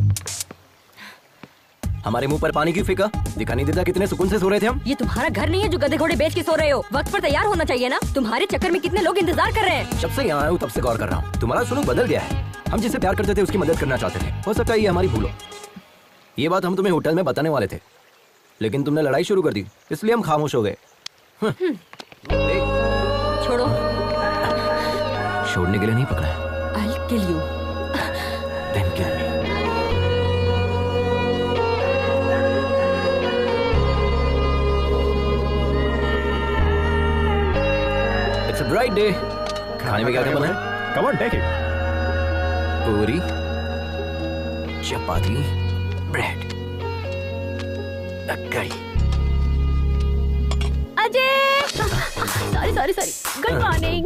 हमारे मुंह पर पानी क्यों फेंका? दिखाई नहीं देता कितने सुकून से सो रहे थे हम? ये तुम्हारा घर नहीं है जो गधे घोड़े बेच के सो रहे हो। वक्त पर तैयार होना चाहिए ना। तुम्हारे चक्कर में कितने लोग इंतजार कर रहे हैं। जब से यहाँ आया हूँ तब से गौर कर रहा हूँ, तुम्हारा सुलूक बदल गया है। हम जिससे प्यार करते थे उसकी मदद करना चाहते थे, हो सकता है ये हमारी भूल हो। ये बात हम तुम्हें होटल में बताने वाले थे, लेकिन तुमने लड़ाई शुरू कर दी, इसलिए हम खामोश हो गए। छोड़ो। छोड़ने के लिए नहीं पकड़ा है। I'll kill you. Then kill me. It's a bright day. खाने में क्या क्या बना है? Come on, take it. पूरी, चपाती, ब्रेड, करी। Ajay, sorry good morning.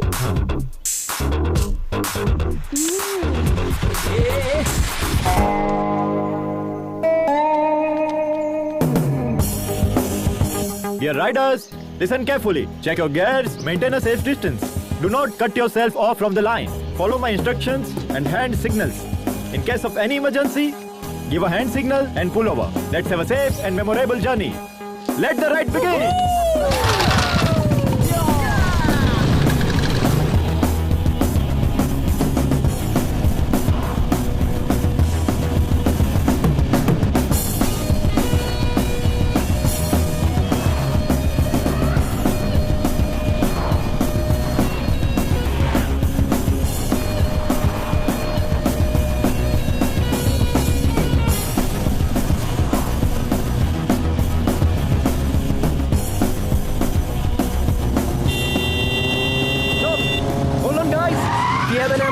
Dear riders, listen carefully. Check your gears, maintain a safe distance. Do not cut yourself off from the line. Follow my instructions and hand signals. In case of any emergency, give a hand signal and pull over. Let's have a safe and memorable journey. Let the ride begin!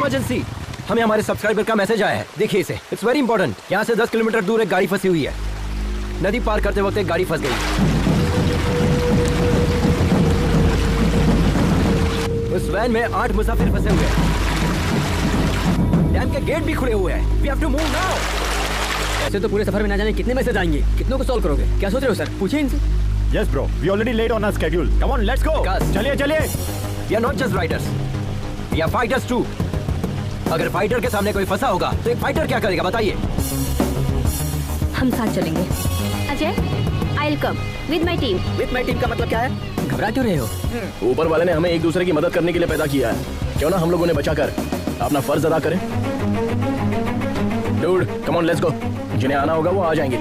Emergency, हमें हमारे subscriber का message आया है। देखिए इसे, it's very important. यहाँ से 10 kilometre दूर एक गाड़ी फंसी हुई है। नदी पार करते वक्त एक गाड़ी फंस गई। उस वैन में 8 मुसाफिर फंसे हुए हैं। डैम के गेट भी खुले हुए हैं। We have to move now. ऐसे तो पूरे सफर में ना जाने कितने मैसेज आएंगे, कितनों को सॉल्व करोगे? क्या सोच रहे हो सर? पूछिए इनसे। Yes bro, we already late on our schedule. Come on, let's go. चलिए चलिए। We are not just riders, we are fighters too. अगर फाइटर के सामने कोई फंसा होगा तो एक फाइटर क्या करेगा बताइए? हम साथ चलेंगे। Ajay, I'll come with my team. With my team का मतलब क्या है? घबरा क्यों रहे हो? ऊपर वाले ने हमें एक दूसरे की मदद करने के लिए पैदा किया है। क्यों ना हम लोगों ने बचाकर अपना फर्ज अदा करें? Dude, come on, let's go. जिन्हें आना होगा वो आ जाएंगे।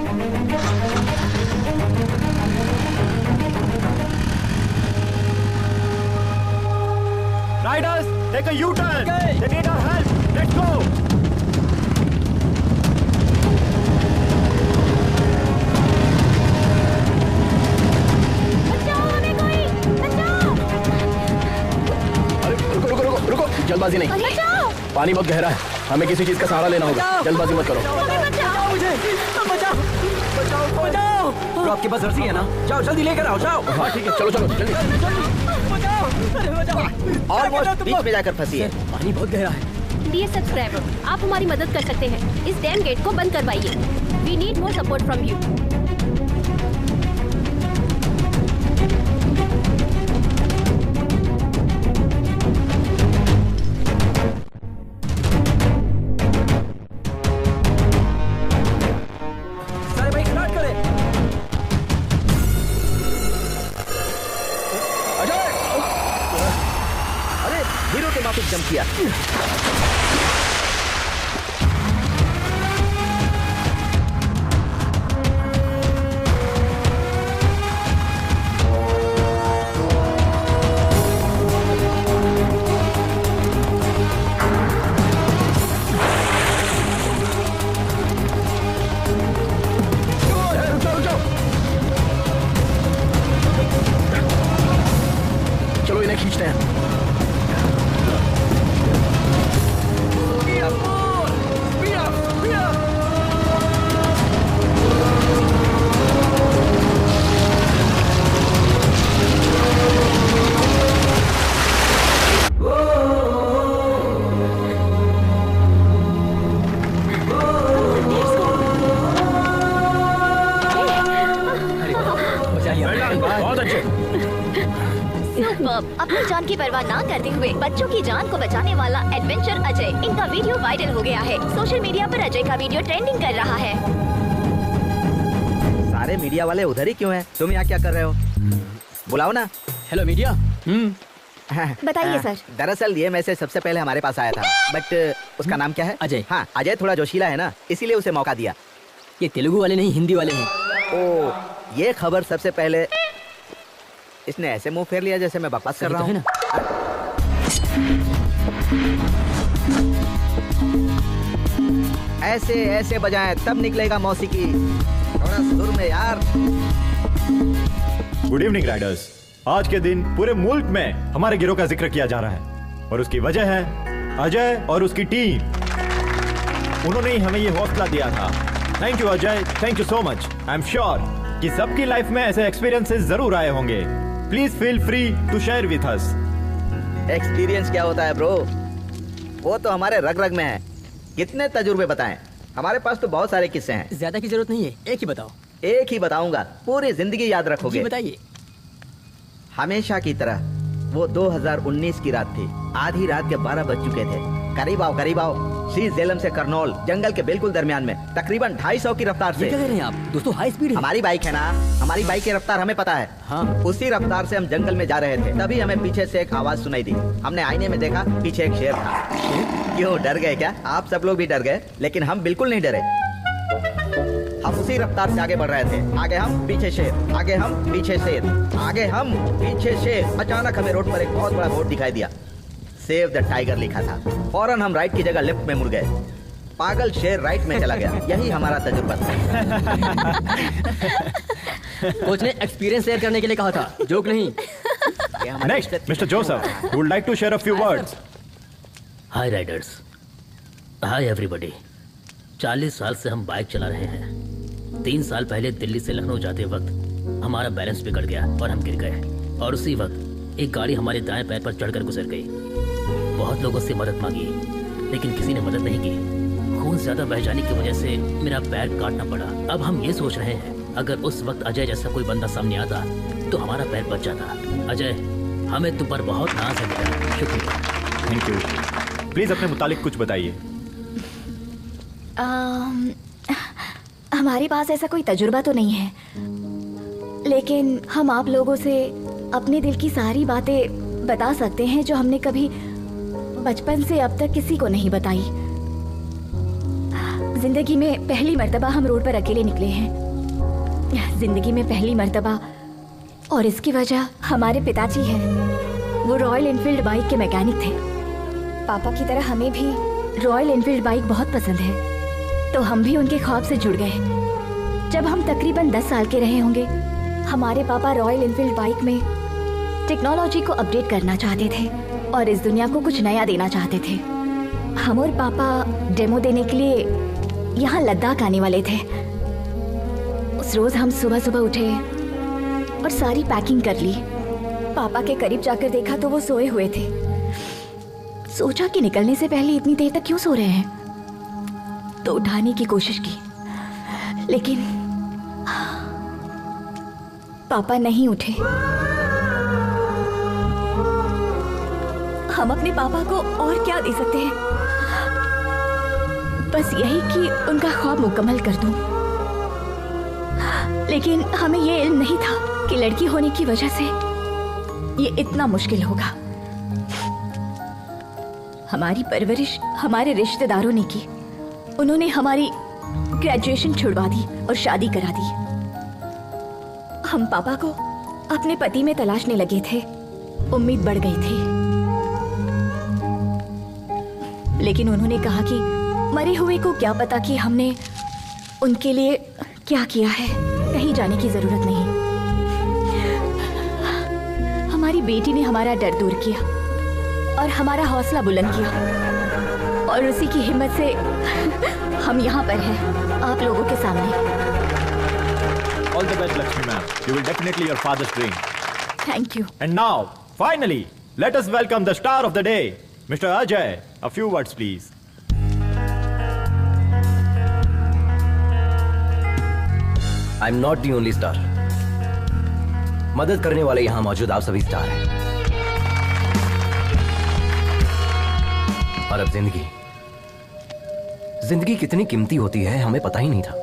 Riders, take a U-turn. Okay. They need our help. Let's go. रुको, जल्दबाजी नहीं। पानी बहुत गहरा है, हमें किसी चीज का सहारा लेना होगा। जल्दबाजी मत करो। तो आपके पास अर्जी है ना? जाओ जल्दी लेकर आओ, जाओ। हाँ ठीक है, चलो चलो जल्दी। ऑलमोस्ट बीच में जाकर फंसी है। पानी बहुत गहरा है। डियर सब्सक्राइबर, आप हमारी मदद कर सकते हैं। इस डैम गेट को बंद करवाइए। We need more support from you. सारे भाई स्टार्ट करें। अरे हीरो के माफिक जंप किया। चलो इन्हें खींचते हैं। बहुत अच्छे। सुपर्ब। अपनी जान की परवाह ना करते हुए बच्चों की जान को बचाने वाला एडवेंचर अजय, इनका वीडियो वायरल हो गया है। सोशल मीडिया पर अजय का वीडियो ट्रेंडिंग कर रहा है। सारे मीडिया वाले उधर ही क्यों हैं? तुम यहाँ क्या कर रहे हो? बुलाओ ना। Hello media. बताइए सर। दरअसल ये मैसेज सबसे पहले हमारे पास आया था, बट उसका नाम क्या है? अजय। हाँ, अजय थोड़ा जोशीला है ना, इसीलिए उसे मौका दिया। ये तेलुगु वाले नहीं, हिंदी वाले हैं। ओ, ये खबर सबसे पहले इसने ऐसे मुंह फेर लिया जैसे मैं बकवास कर रहा हूँ। ऐसे ऐसे बजाएं तब निकलेगा मौसीकी। थोड़ा सुर में यार। Good evening Riders. आज के दिन पूरे मुल्क में हमारे गिरोह का जिक्र किया जा रहा है और उसकी वजह है अजय और उसकी टीम। उन्होंने ही हमें ये हौसला दिया था। Thank you Ajay, thank you so much. I am sure कि सबकी लाइफ में ऐसे एक्सपीरियंसेस जरूर आए होंगे। Please feel free to share with us. Experience क्या होता है ब्रो? वो तो हमारे रग रग में है। कितने तजुर्बे बताएं? हमारे पास तो बहुत सारे किस्से हैं। ज्यादा की जरूरत नहीं है, एक ही बताओ। एक ही बताऊंगा, पूरी जिंदगी याद रखोगे। बताइए। हमेशा की तरह वो 2019 की रात थी। आधी रात के 12 बज चुके थे। करीब आओ, करीब आओ। श्री झेलम से करनौल, जंगल के बिल्कुल दरमियान में, तकरीबन 250 की रफ्तार से। ये क्या कह रहे हैं आप? दोस्तों हाई स्पीड है। हमारी बाइक है ना, हमारी बाइक की रफ्तार हमें पता है। हाँ। उसी रफ्तार से हम जंगल में जा रहे थे, तभी हमें पीछे से एक आवाज सुनाई दी। हमने आईने में देखा, पीछे एक शेर था। क्यों, डर गए क्या? आप सब लोग भी डर गए, लेकिन हम बिल्कुल नहीं डरे। हम उसी रफ्तार से आगे बढ़ रहे थे। आगे हम, पीछे शेर, आगे हम, पीछे शेर, आगे हम, पीछे शेर। अचानक हमें रोड पर एक बहुत बड़ा बोर्ड दिखाई दिया। सेव द टाइगर लिखा था। फौरन हम राइट की जगह लेफ्ट में मुड़ गए। पागल शेर राइट में चला गया। यही हमारा तजुर्बा था। कोच ने एक्सपीरियंस शेयर करने के लिए कहा था, जोक नहीं। Next mister Joseph, would like to share a few words. Hi riders, hi everybody. 40 साल से हम बाइक चला रहे हैं। 3 साल पहले दिल्ली से लखनऊ जाते वक्त हमारा बैलेंस बिगड़ गया और हम गिर गए। और उसी वक्त एक गाड़ी हमारे दाएं पैर पर चढ़कर गुजर गई। बहुत लोगों से मदद मांगी, लेकिन किसी ने मदद नहीं की। खून ज्यादा बह जाने की वजह से मेरा पैर काटना पड़ा। अब हम ये सोच रहे हैं, अगर उस वक्त अजय जैसा कोई बंदा सामने आता तो हमारा पैर बच जाता। अजय, हमें तुम पर बहुत नाज है बेटा। शुक्रिया। Thank you. प्लीज अपने मुतालिक कुछ बताइए। हमारे पास ऐसा कोई तजुर्बा तो नहीं है, लेकिन हम आप लोगों से अपने दिल की सारी बातें बता सकते हैं जो हमने कभी बचपन से अब तक किसी को नहीं बताई। जिंदगी में पहली मर्तबा हम रोड पर अकेले निकले हैं। जिंदगी में पहली मर्तबा, और इसकी वजह हमारे पिताजी हैं। वो रॉयल एनफील्ड बाइक के मैकेनिक थे। पापा की तरह हमें भी रॉयल एनफील्ड बाइक बहुत पसंद है, तो हम भी उनके ख्वाब से जुड़ गए। जब हम तकरीबन 10 साल के रहे होंगे, हमारे पापा रॉयल एनफील्ड बाइक में टेक्नोलॉजी को अपडेट करना चाहते थे और इस दुनिया को कुछ नया देना चाहते थे। हम और पापा डेमो देने के लिए यहाँ लद्दाख आने वाले थे। उस रोज हम सुबह सुबह उठे और सारी पैकिंग कर ली। पापा के करीब जाकर देखा तो वो सोए हुए थे। सोचा कि निकलने से पहले इतनी देर तक क्यों सो रहे हैं, तो उठाने की कोशिश की, लेकिन पापा नहीं उठे। हम अपने पापा को और क्या दे सकते हैं, बस यही कि उनका ख्वाब मुकम्मल कर दूं। लेकिन हमें ये इल्म नहीं था कि लड़की होने की वजह से ये इतना मुश्किल होगा। हमारी परवरिश हमारे रिश्तेदारों ने की। उन्होंने हमारी ग्रेजुएशन छुड़वा दी और शादी करा दी। हम पापा को अपने पति में तलाशने लगे थे, उम्मीद बढ़ गई थी, लेकिन उन्होंने कहा कि मरे हुए को क्या पता कि हमने उनके लिए क्या किया है, कहीं जाने की जरूरत नहीं। हमारी बेटी ने हमारा डर दूर किया और हमारा हौसला बुलंद किया, और उसी की हिम्मत से हम यहाँ पर हैं, आप लोगों के सामने। All the best, Lakshmi ma'am. You will definitely your father's dream. Thank you. And now, finally, let us welcome the star of the day, Mr. Ajay. A few words, please. I'm not the only star. मदद करने वाले यहाँ मौजूद आप सभी star हैं। और अब जिंदगी कितनी कीमती होती है हमें पता ही नहीं था।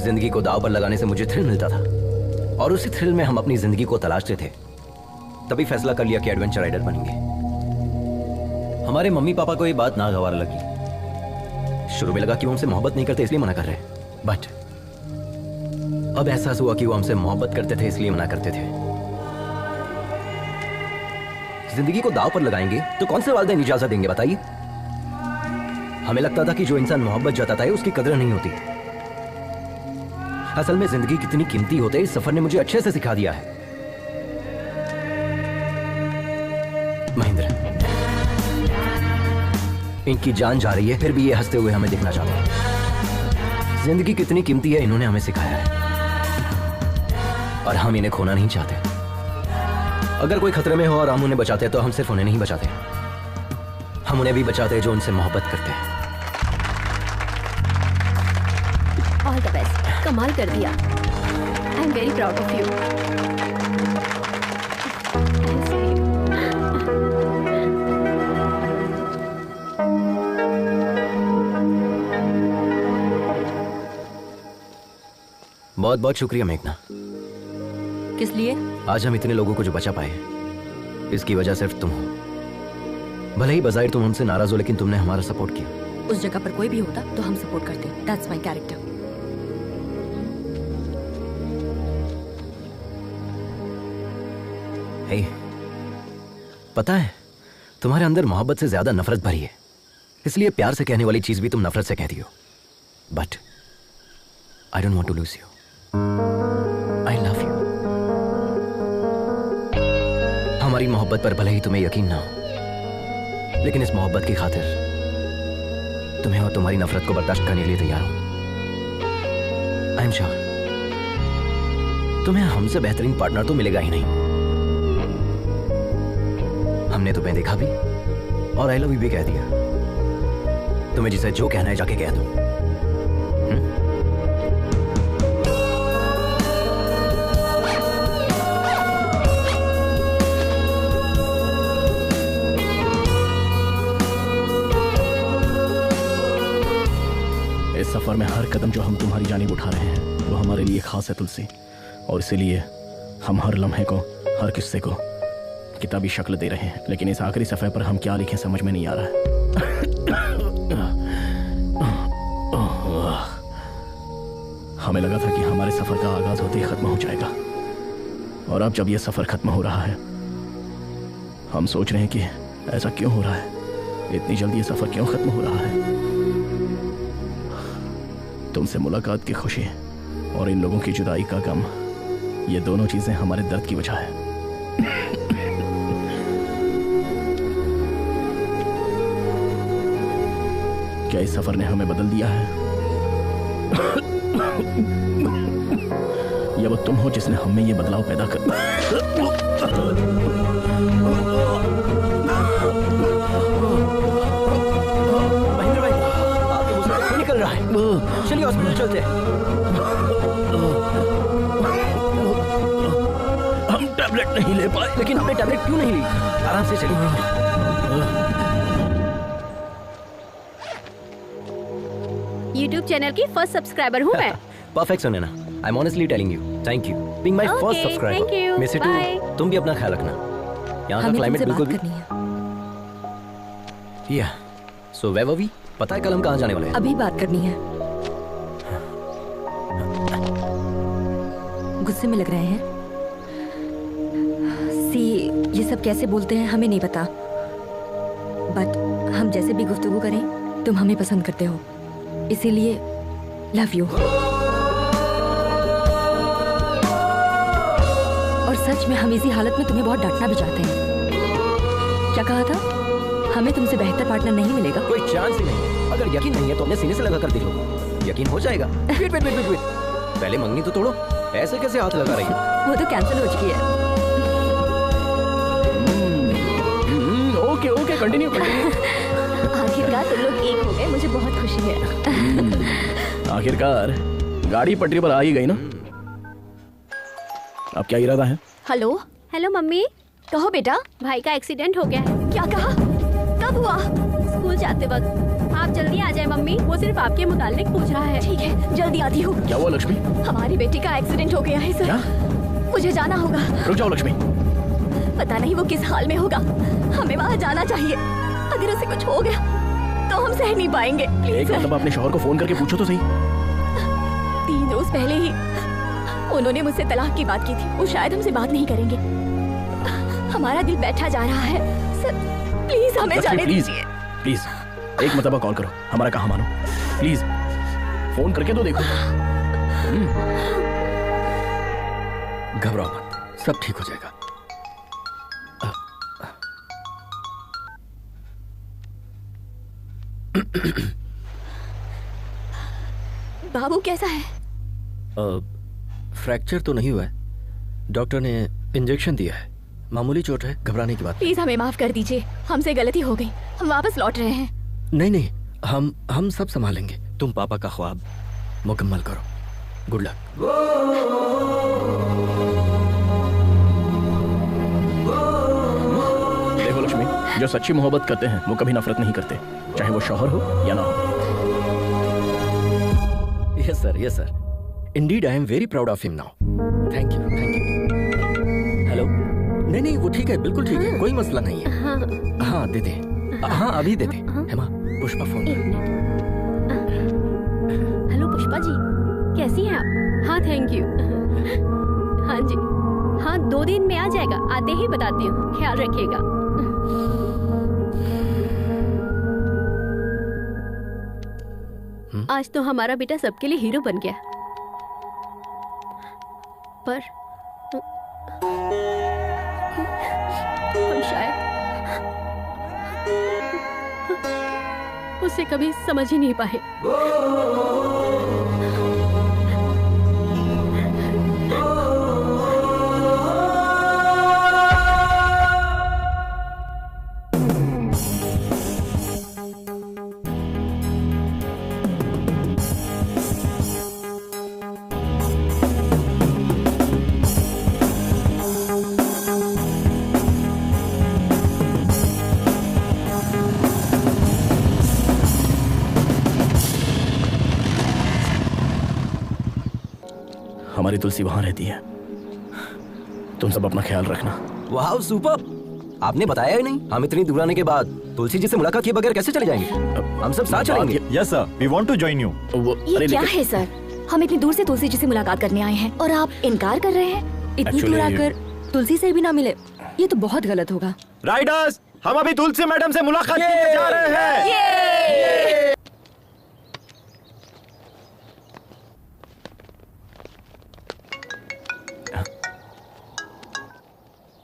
जिंदगी को दांव पर लगाने से मुझे थ्रिल मिलता था, और उसी थ्रिल में हम अपनी जिंदगी को तलाशते थे। तभी फैसला कर लिया कि एडवेंचर राइडर बनेंगे। हमारे मम्मी पापा को ये बात नागवार लगी। शुरू में लगा कि वो हमसे मोहब्बत नहीं करते इसलिए मना कर रहे हैं, बट अब एहसास हुआ कि वो हमसे मोहब्बत करते थे इसलिए मना करते थे। जिंदगी को दांव पर लगाएंगे तो कौन से वालिदैन इजाजत देंगे बताइए। हमें लगता था कि जो इंसान मोहब्बत जताता है उसकी कदर नहीं होती। असल में जिंदगी कितनी कीमती होती है इस सफर ने मुझे अच्छे से सिखा दिया है। महेंद्र, इनकी जान जा रही है फिर भी ये हंसते हुए हमें दिखना चाहते हैं। जिंदगी कितनी कीमती है इन्होंने हमें सिखाया है, और हम इन्हें खोना नहीं चाहते। अगर कोई खतरे में हो और हम उन्हें बचाते हैं तो हम सिर्फ उन्हें नहीं बचाते, हम उन्हें भी बचाते हैं जो उनसे मोहब्बत करते हैं। ऑल द बेस्ट, कमाल कर दिया। I am very proud of you. बहुत बहुत शुक्रिया मेघना। किस लिए? आज हम इतने लोगों को जो बचा पाए इसकी वजह सिर्फ तुम हो। भले ही बजाहिर तुम हमसे नाराज हो, लेकिन तुमने हमारा सपोर्ट किया। उस जगह पर कोई भी होता तो हम सपोर्ट करते। That's my character. हे, पता है तुम्हारे अंदर मोहब्बत से ज्यादा नफरत भरी है, इसलिए प्यार से कहने वाली चीज भी तुम नफरत से कहती हो। But I don't want to lose you. I love you. हमारी मोहब्बत पर भले ही तुम्हें यकीन ना हो, लेकिन इस मोहब्बत की खातिर तुम्हें और तुम्हारी नफरत को बर्दाश्त करने के लिए तैयार हूं। आई एम श्योर तुम्हें हमसे बेहतरीन पार्टनर तो मिलेगा ही नहीं। हमने तुम्हें देखा भी और आई लव यू भी कह दिया। तुम्हें जिसे जो कहना है जाके कह दो। इस सफर में हर कदम जो हम तुम्हारी जानिब उठा रहे हैं वो हमारे लिए खास है तुलसी, और इसीलिए हम हर लम्हे को, हर किस्से को किताबी शक्ल दे रहे हैं। लेकिन इस आखिरी सफे पर हम क्या लिखें समझ में नहीं आ रहा है। हमें लगा था कि हमारे सफर का आगाज होते ही खत्म हो जाएगा, और अब जब यह सफर खत्म हो रहा है हम सोच रहे हैं कि ऐसा क्यों हो रहा है, इतनी जल्दी ये सफर क्यों खत्म हो रहा है। तुमसे मुलाकात की खुशी और इन लोगों की जुदाई का गम, ये दोनों चीजें हमारे दर्द की वजह है। क्या इस सफर ने हमें बदल दिया है? या वो तुम हो जिसने हम में ये बदलाव पैदा कर महेंद्र भाई, आपके मुंह से खून निकल रहा है। चलिए हॉस्पिटल चलते हैं। हम टैबलेट नहीं ले पाए। लेकिन हमने टैबलेट क्यों नहीं ली? आराम से चलिए। YouTube चैनल की फर्स्ट सब्सक्राइबर हूँ मैं। Perfect Sunaina, I am honestly telling you, thank you being my first Okay, subscriber. thank you, miss you bye. Too. तुम भी अपना ख्याल रखना। यहाँ का हमें क्लाइमेट तुमसे बिल्कुल बात करनी है। या सो वेयर वर वी? पता है कल हम कहाँ जाने वाले हैं? अभी बात करनी है। गुस्से में लग रहे हैं। सी, ये सब कैसे बोलते हैं हमें नहीं पता, बट हम जैसे भी गुफ्तगू करें तुम हमें पसंद करते हो, इसीलिए लव यू। और सच में हम इसी हालत में तुम्हें बहुत डांटना भी चाहते हैं। क्या कहा था? हमें तुमसे बेहतर पार्टनर नहीं मिलेगा। कोई चांस ही नहीं। अगर यकीन नहीं है तो अपने सीने से लगा कर देख लो, यकीन हो जाएगा। Wait wait wait wait wait, पहले मंगनी तो तोड़ो। ऐसे कैसे हाथ लगा रही है? वो तो कैंसिल हो चुकी है। Okay okay, continue continue. आखिरकार तुम लोग एक हो गए, मुझे बहुत खुशी है। आखिरकार गाड़ी पटरी पर आ ही गई ना। अब क्या इरादा है? Hello hello mummy. कहो बेटा। भाई का एक्सीडेंट हो गया है। क्या कहा? कब हुआ? स्कूल जाते वक्त। आप जल्दी आ जाए मम्मी, वो सिर्फ आपके मुताल्लिक पूछ रहा है। ठीक है, जल्दी आती हूँ। क्या हुआ लक्ष्मी? हमारी बेटी का एक्सीडेंट हो गया है सर। क्या? मुझे जाना होगा। रुक जाओ लक्ष्मी। पता नहीं वो किस हाल में होगा, हमें वहाँ जाना चाहिए। अगर उसे कुछ हो गया तो हम सह नहीं पाएंगे। एक मतलब अपने शौहर को फोन करके पूछो तो सही। 3 रोज पहले ही उन्होंने मुझसे तलाक की बात की थी। वो शायद हमसे बात नहीं करेंगे। हमारा दिल बैठा जा रहा है सर, प्लीज हमें जाने दीजिए। प्लीज एक मरतबा कॉल करो, हमारा कहा मानो। प्लीज फोन करके तो देखो। घबराओ मत, सब ठीक हो जाएगा। बाबू कैसा है? फ्रैक्चर तो नहीं हुआ है, डॉक्टर ने इंजेक्शन दिया है, मामूली चोट है, घबराने की बात नहीं। प्लीज हमें माफ कर दीजिए, हमसे गलती हो गई, हम वापस लौट रहे हैं। नहीं नहीं, हम सब संभालेंगे। तुम पापा का ख्वाब मुकम्मल करो। Good luck. देखो लक्ष्मी, जो सच्ची मोहब्बत करते हैं वो कभी नफरत नहीं करते, चाहे वो शौहर हो या ना हो। Yes sir, yes sir. Indeed I am very proud of him now. Thank you, thank you. Hello? नहीं नहीं, वो ठीक है, बिल्कुल ठीक है, कोई मसला नहीं है। हाँ दे दे। हाँ अभी दे दे। हेमा, पुष्पा फोन। हेलो पुष्पा जी, कैसी हैं आप? हाँ थैंक यू। हाँ जी, हाँ 2 दिन में आ जाएगा, आते ही बताती हूँ, ख्याल रखिएगा। आज तो हमारा बेटा सबके लिए हीरो बन गया, पर हम शायद उसे कभी समझ ही नहीं पाए। हमारी तुलसी वहां रहती है, तुम सब अपना ख्याल रखना। वाह सुपर, आपने बताया ही नहीं। हम इतनी दूर आने के बाद तुलसी जी से मुलाकात किए बगैर कैसे चले जाएंगे? हम सब साथ चलेंगे। Yes sir, we want to join you. ये क्या है सर? हम इतनी दूर से तुलसी जी से मुलाकात करने आए हैं और आप इनकार कर रहे हैं? इतनी दूर आकर तुलसी से भी ना मिले, ये तो बहुत गलत होगा। राइडर्स, हम अभी तुलसी मैडम से मुलाकात करने जा रहे हैं।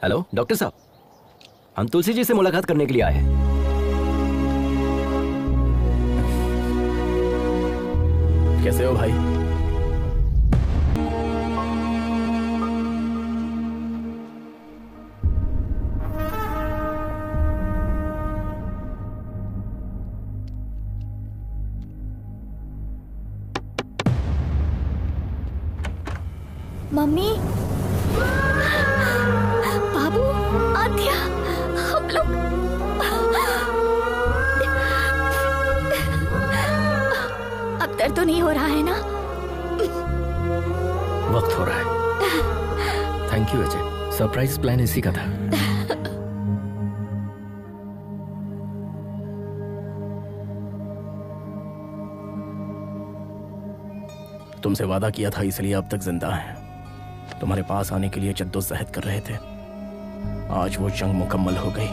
हेलो डॉक्टर साहब, हम तुलसी जी से मुलाकात करने के लिए आए हैं। कैसे हो भाई? मम्मी, बाबू, आद्या, हम लोग अब दर्द तो नहीं हो रहा है ना? वक्त हो रहा है। Thank you Ajay, surprise plan इसी का था। तुमसे वादा किया था इसलिए अब तक जिंदा है। तुम्हारे पास आने के लिए जद्दोजहद कर रहे थे। आज वो जंग मुकम्मल हो गई।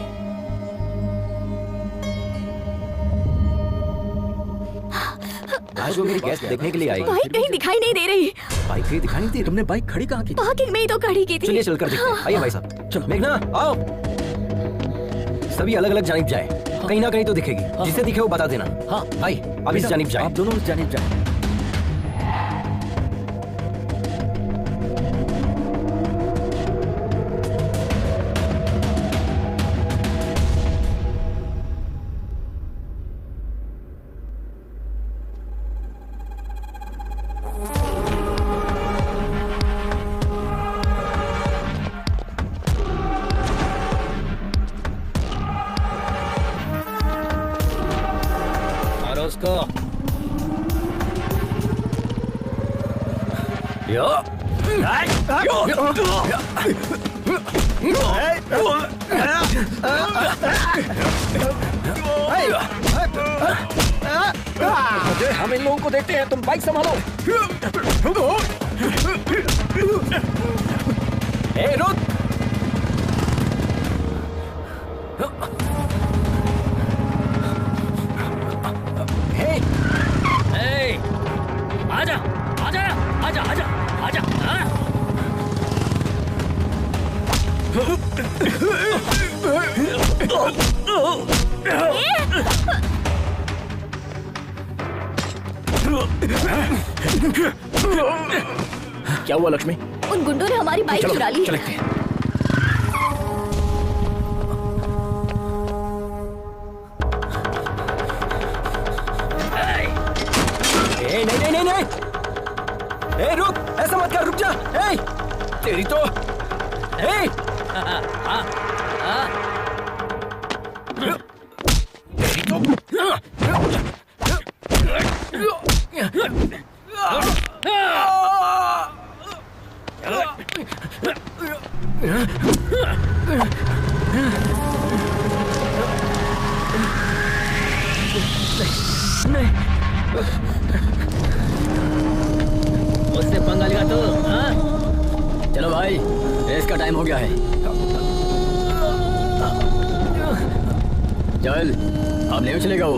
आज वो मेरी गेस्ट देखने के लिए आई। बाइक कहीं दिखाई नहीं दे रही। बाइक कहीं दिखाई नहीं दे रही? तुमने बाइक खड़ी कहाँ की? पार्किंग में ही तो खड़ी की थी। चलिए चलकर देखते हैं। आइए भाई साहब, चलो। मेघना आओ। सभी अलग अलग जानिब जाए। कहीं ना कहीं तो दिखेगी। जिसे दिखे वो बता देना। हाँ भाई, अब इस जानिब जाए। आप दोनों उस जानिब जाए। हम इन लोगों को देखते हैं, तुम बाइक संभालो। ए, रुक। आजा आजा आजा आजा आजा। क्या हुआ लक्ष्मी? उन गुंडों ने हमारी बाइक चुरा ली। चलते हैं। नहीं नहीं नहीं। ए रुक, ऐसा मत कर, रुक जा। ए तेरी तो ए तेरी तो उससे पंगा लिया तो हाँ? चलो भाई, रेस का टाइम हो गया है। चल, अब नहीं चलेगा वो।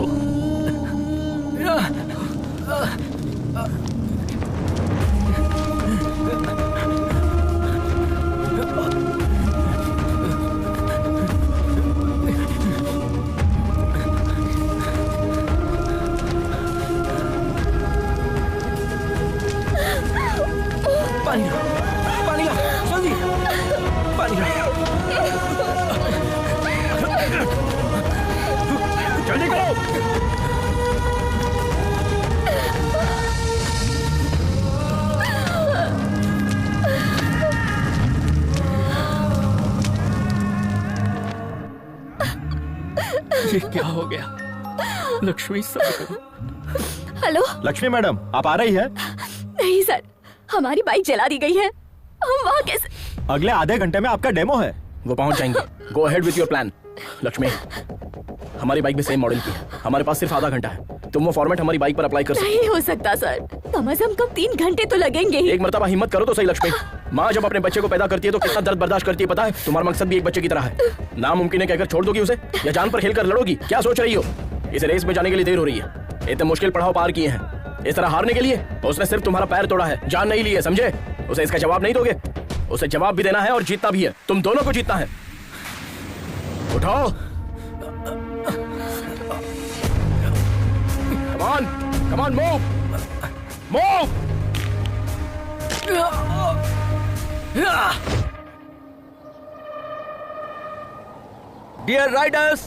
पानी ला, जल्दी पानी ला। जल्दी करो। ये क्या हो गया? Lakshmi sir. Hello Lakshmi madam, आप आ रही है? नहीं सर, हमारी बाइक जला दी गई है। हम वहाँ कैसे? अगले आधे घंटे में आपका डेमो है। वो पहुंच जाएंगे। Go ahead with your plan. Lakshmi, हमारी बाइक भी सेम मॉडल की है। हमारे पास सिर्फ आधा घंटा है। तुम वो फॉर्मेट हमारी बाइक पर अप्लाई कर सकते हो। नहीं हो सकता सर, कम से कम 3 घंटे तो लगेंगे ही। एक मर्तबा हिम्मत करो तो सही लक्ष्मी। माँ जब अपने बच्चे को पैदा करती है तो कितना दर्द बर्दाश्त करती है पता है? तुम्हारा मकसद भी एक बच्चे की तरह है। नामुमकिन है कहकर छोड़ दोगी उसे, या जान पर खेलकर लड़ोगी? क्या सोच रही हो? इस रेस में जाने के लिए देर हो रही है। इतने मुश्किल पड़ाव पार किए हैं, इस तरह हारने के लिए? उसने सिर्फ तुम्हारा पैर तोड़ा है, जान नहीं ली है, समझे? उसे इसका जवाब नहीं दोगे? उसे जवाब भी देना है और जीतना भी है। तुम दोनों को जीतना है। उठाओ। Come on, come on, move, move. Dear riders,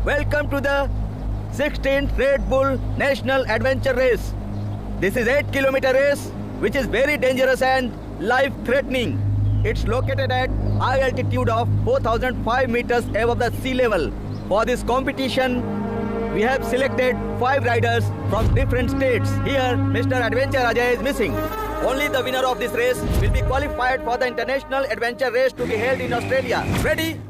welcome to the 16th Red Bull National Adventure Race. This is 8-kilometer race, which is very dangerous and life-threatening. It's located at high altitude of 4,005 meters above the sea level. For this competition, we have selected 5 riders from different states. Here, Mr. Adventure Ajay is missing. Only the winner of this race will be qualified for the international adventure race to be held in Australia. Ready?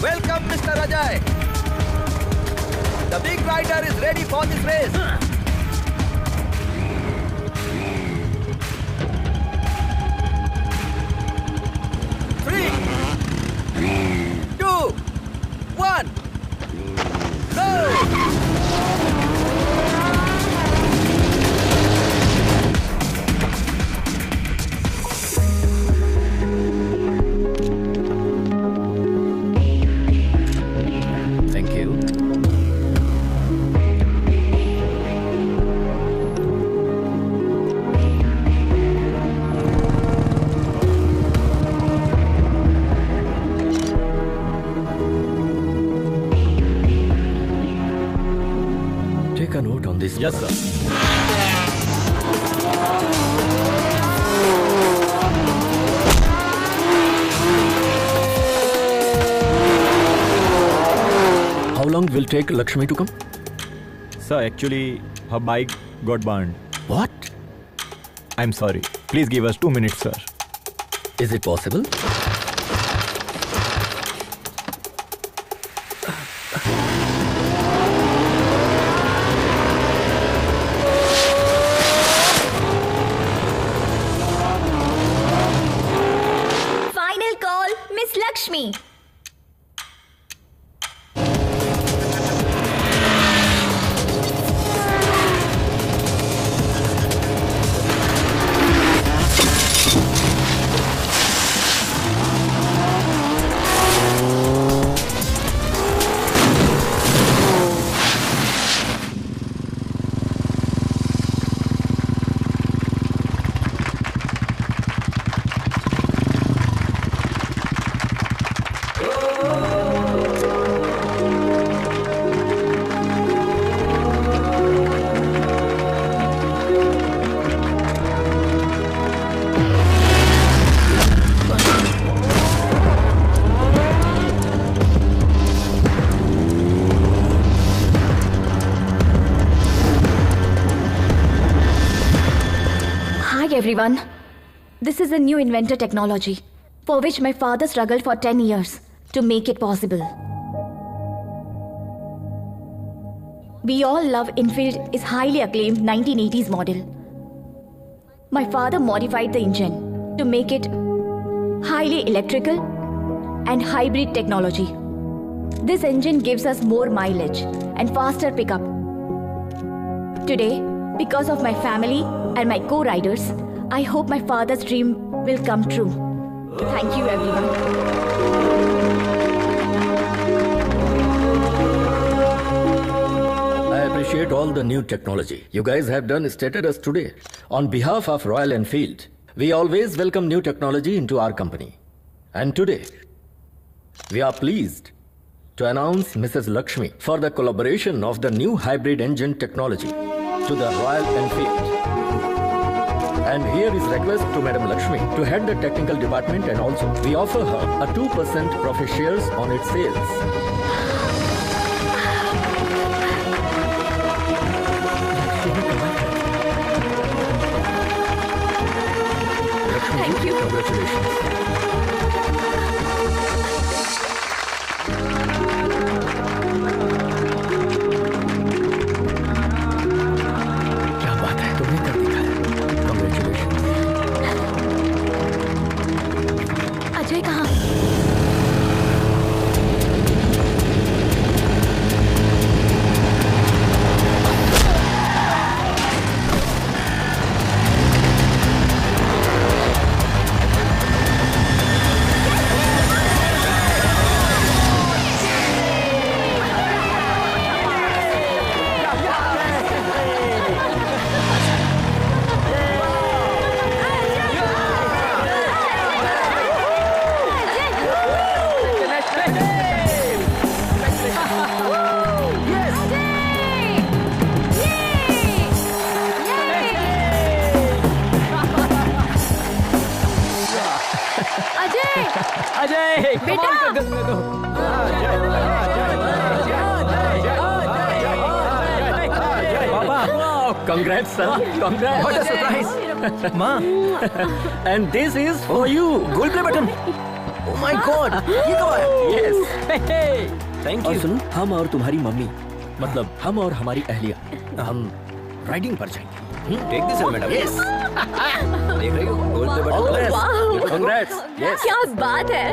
Welcome, Mr. Ajay. The big rider is ready for this race. Three, 2, 1, go! Thank you. Take a note on this. Yes, sir. How long will take Lakshmi to come? Sir, actually, her bike got burned. What? I'm sorry. Please give us 2 minutes, sir. Is it possible? Final call, Miss Lakshmi. Everyone, this is a new inventor technology for which my father struggled for 10 years to make it possible. We all love Enfield is highly acclaimed 1980s model. My father modified the engine to make it highly electrical and hybrid technology. This engine gives us more mileage and faster pickup. Today, because of my family and my co-riders, I hope my father's dream will come true. Thank you, everyone. I appreciate all the new technology you guys have done stated us today. On behalf of Royal Enfield, we always welcome new technology into our company. And today, we are pleased to announce Mrs. Lakshmi for the collaboration of the new hybrid engine technology to the Royal Enfield. And here is request to Madam Lakshmi to head the technical department, and also we offer her a 2% profit shares on its sales. Thank you. Congratulations. क्या बात है, तुमने कर दिखाया। अजय कहाँ? Congrats, sir. Congrats. What a surprise. Ma. And this is for you. Gold play button. Oh my God. ये कब आया? Yes. Thank और you. सुनो, हम और तुम्हारी मम्मी, मतलब हम और हमारी अहलिया, हम राइडिंग पर जाएंगे. Take this, madam. Yes. देख रही हो? Gold play button. Congrats. Yes. क्या बात है।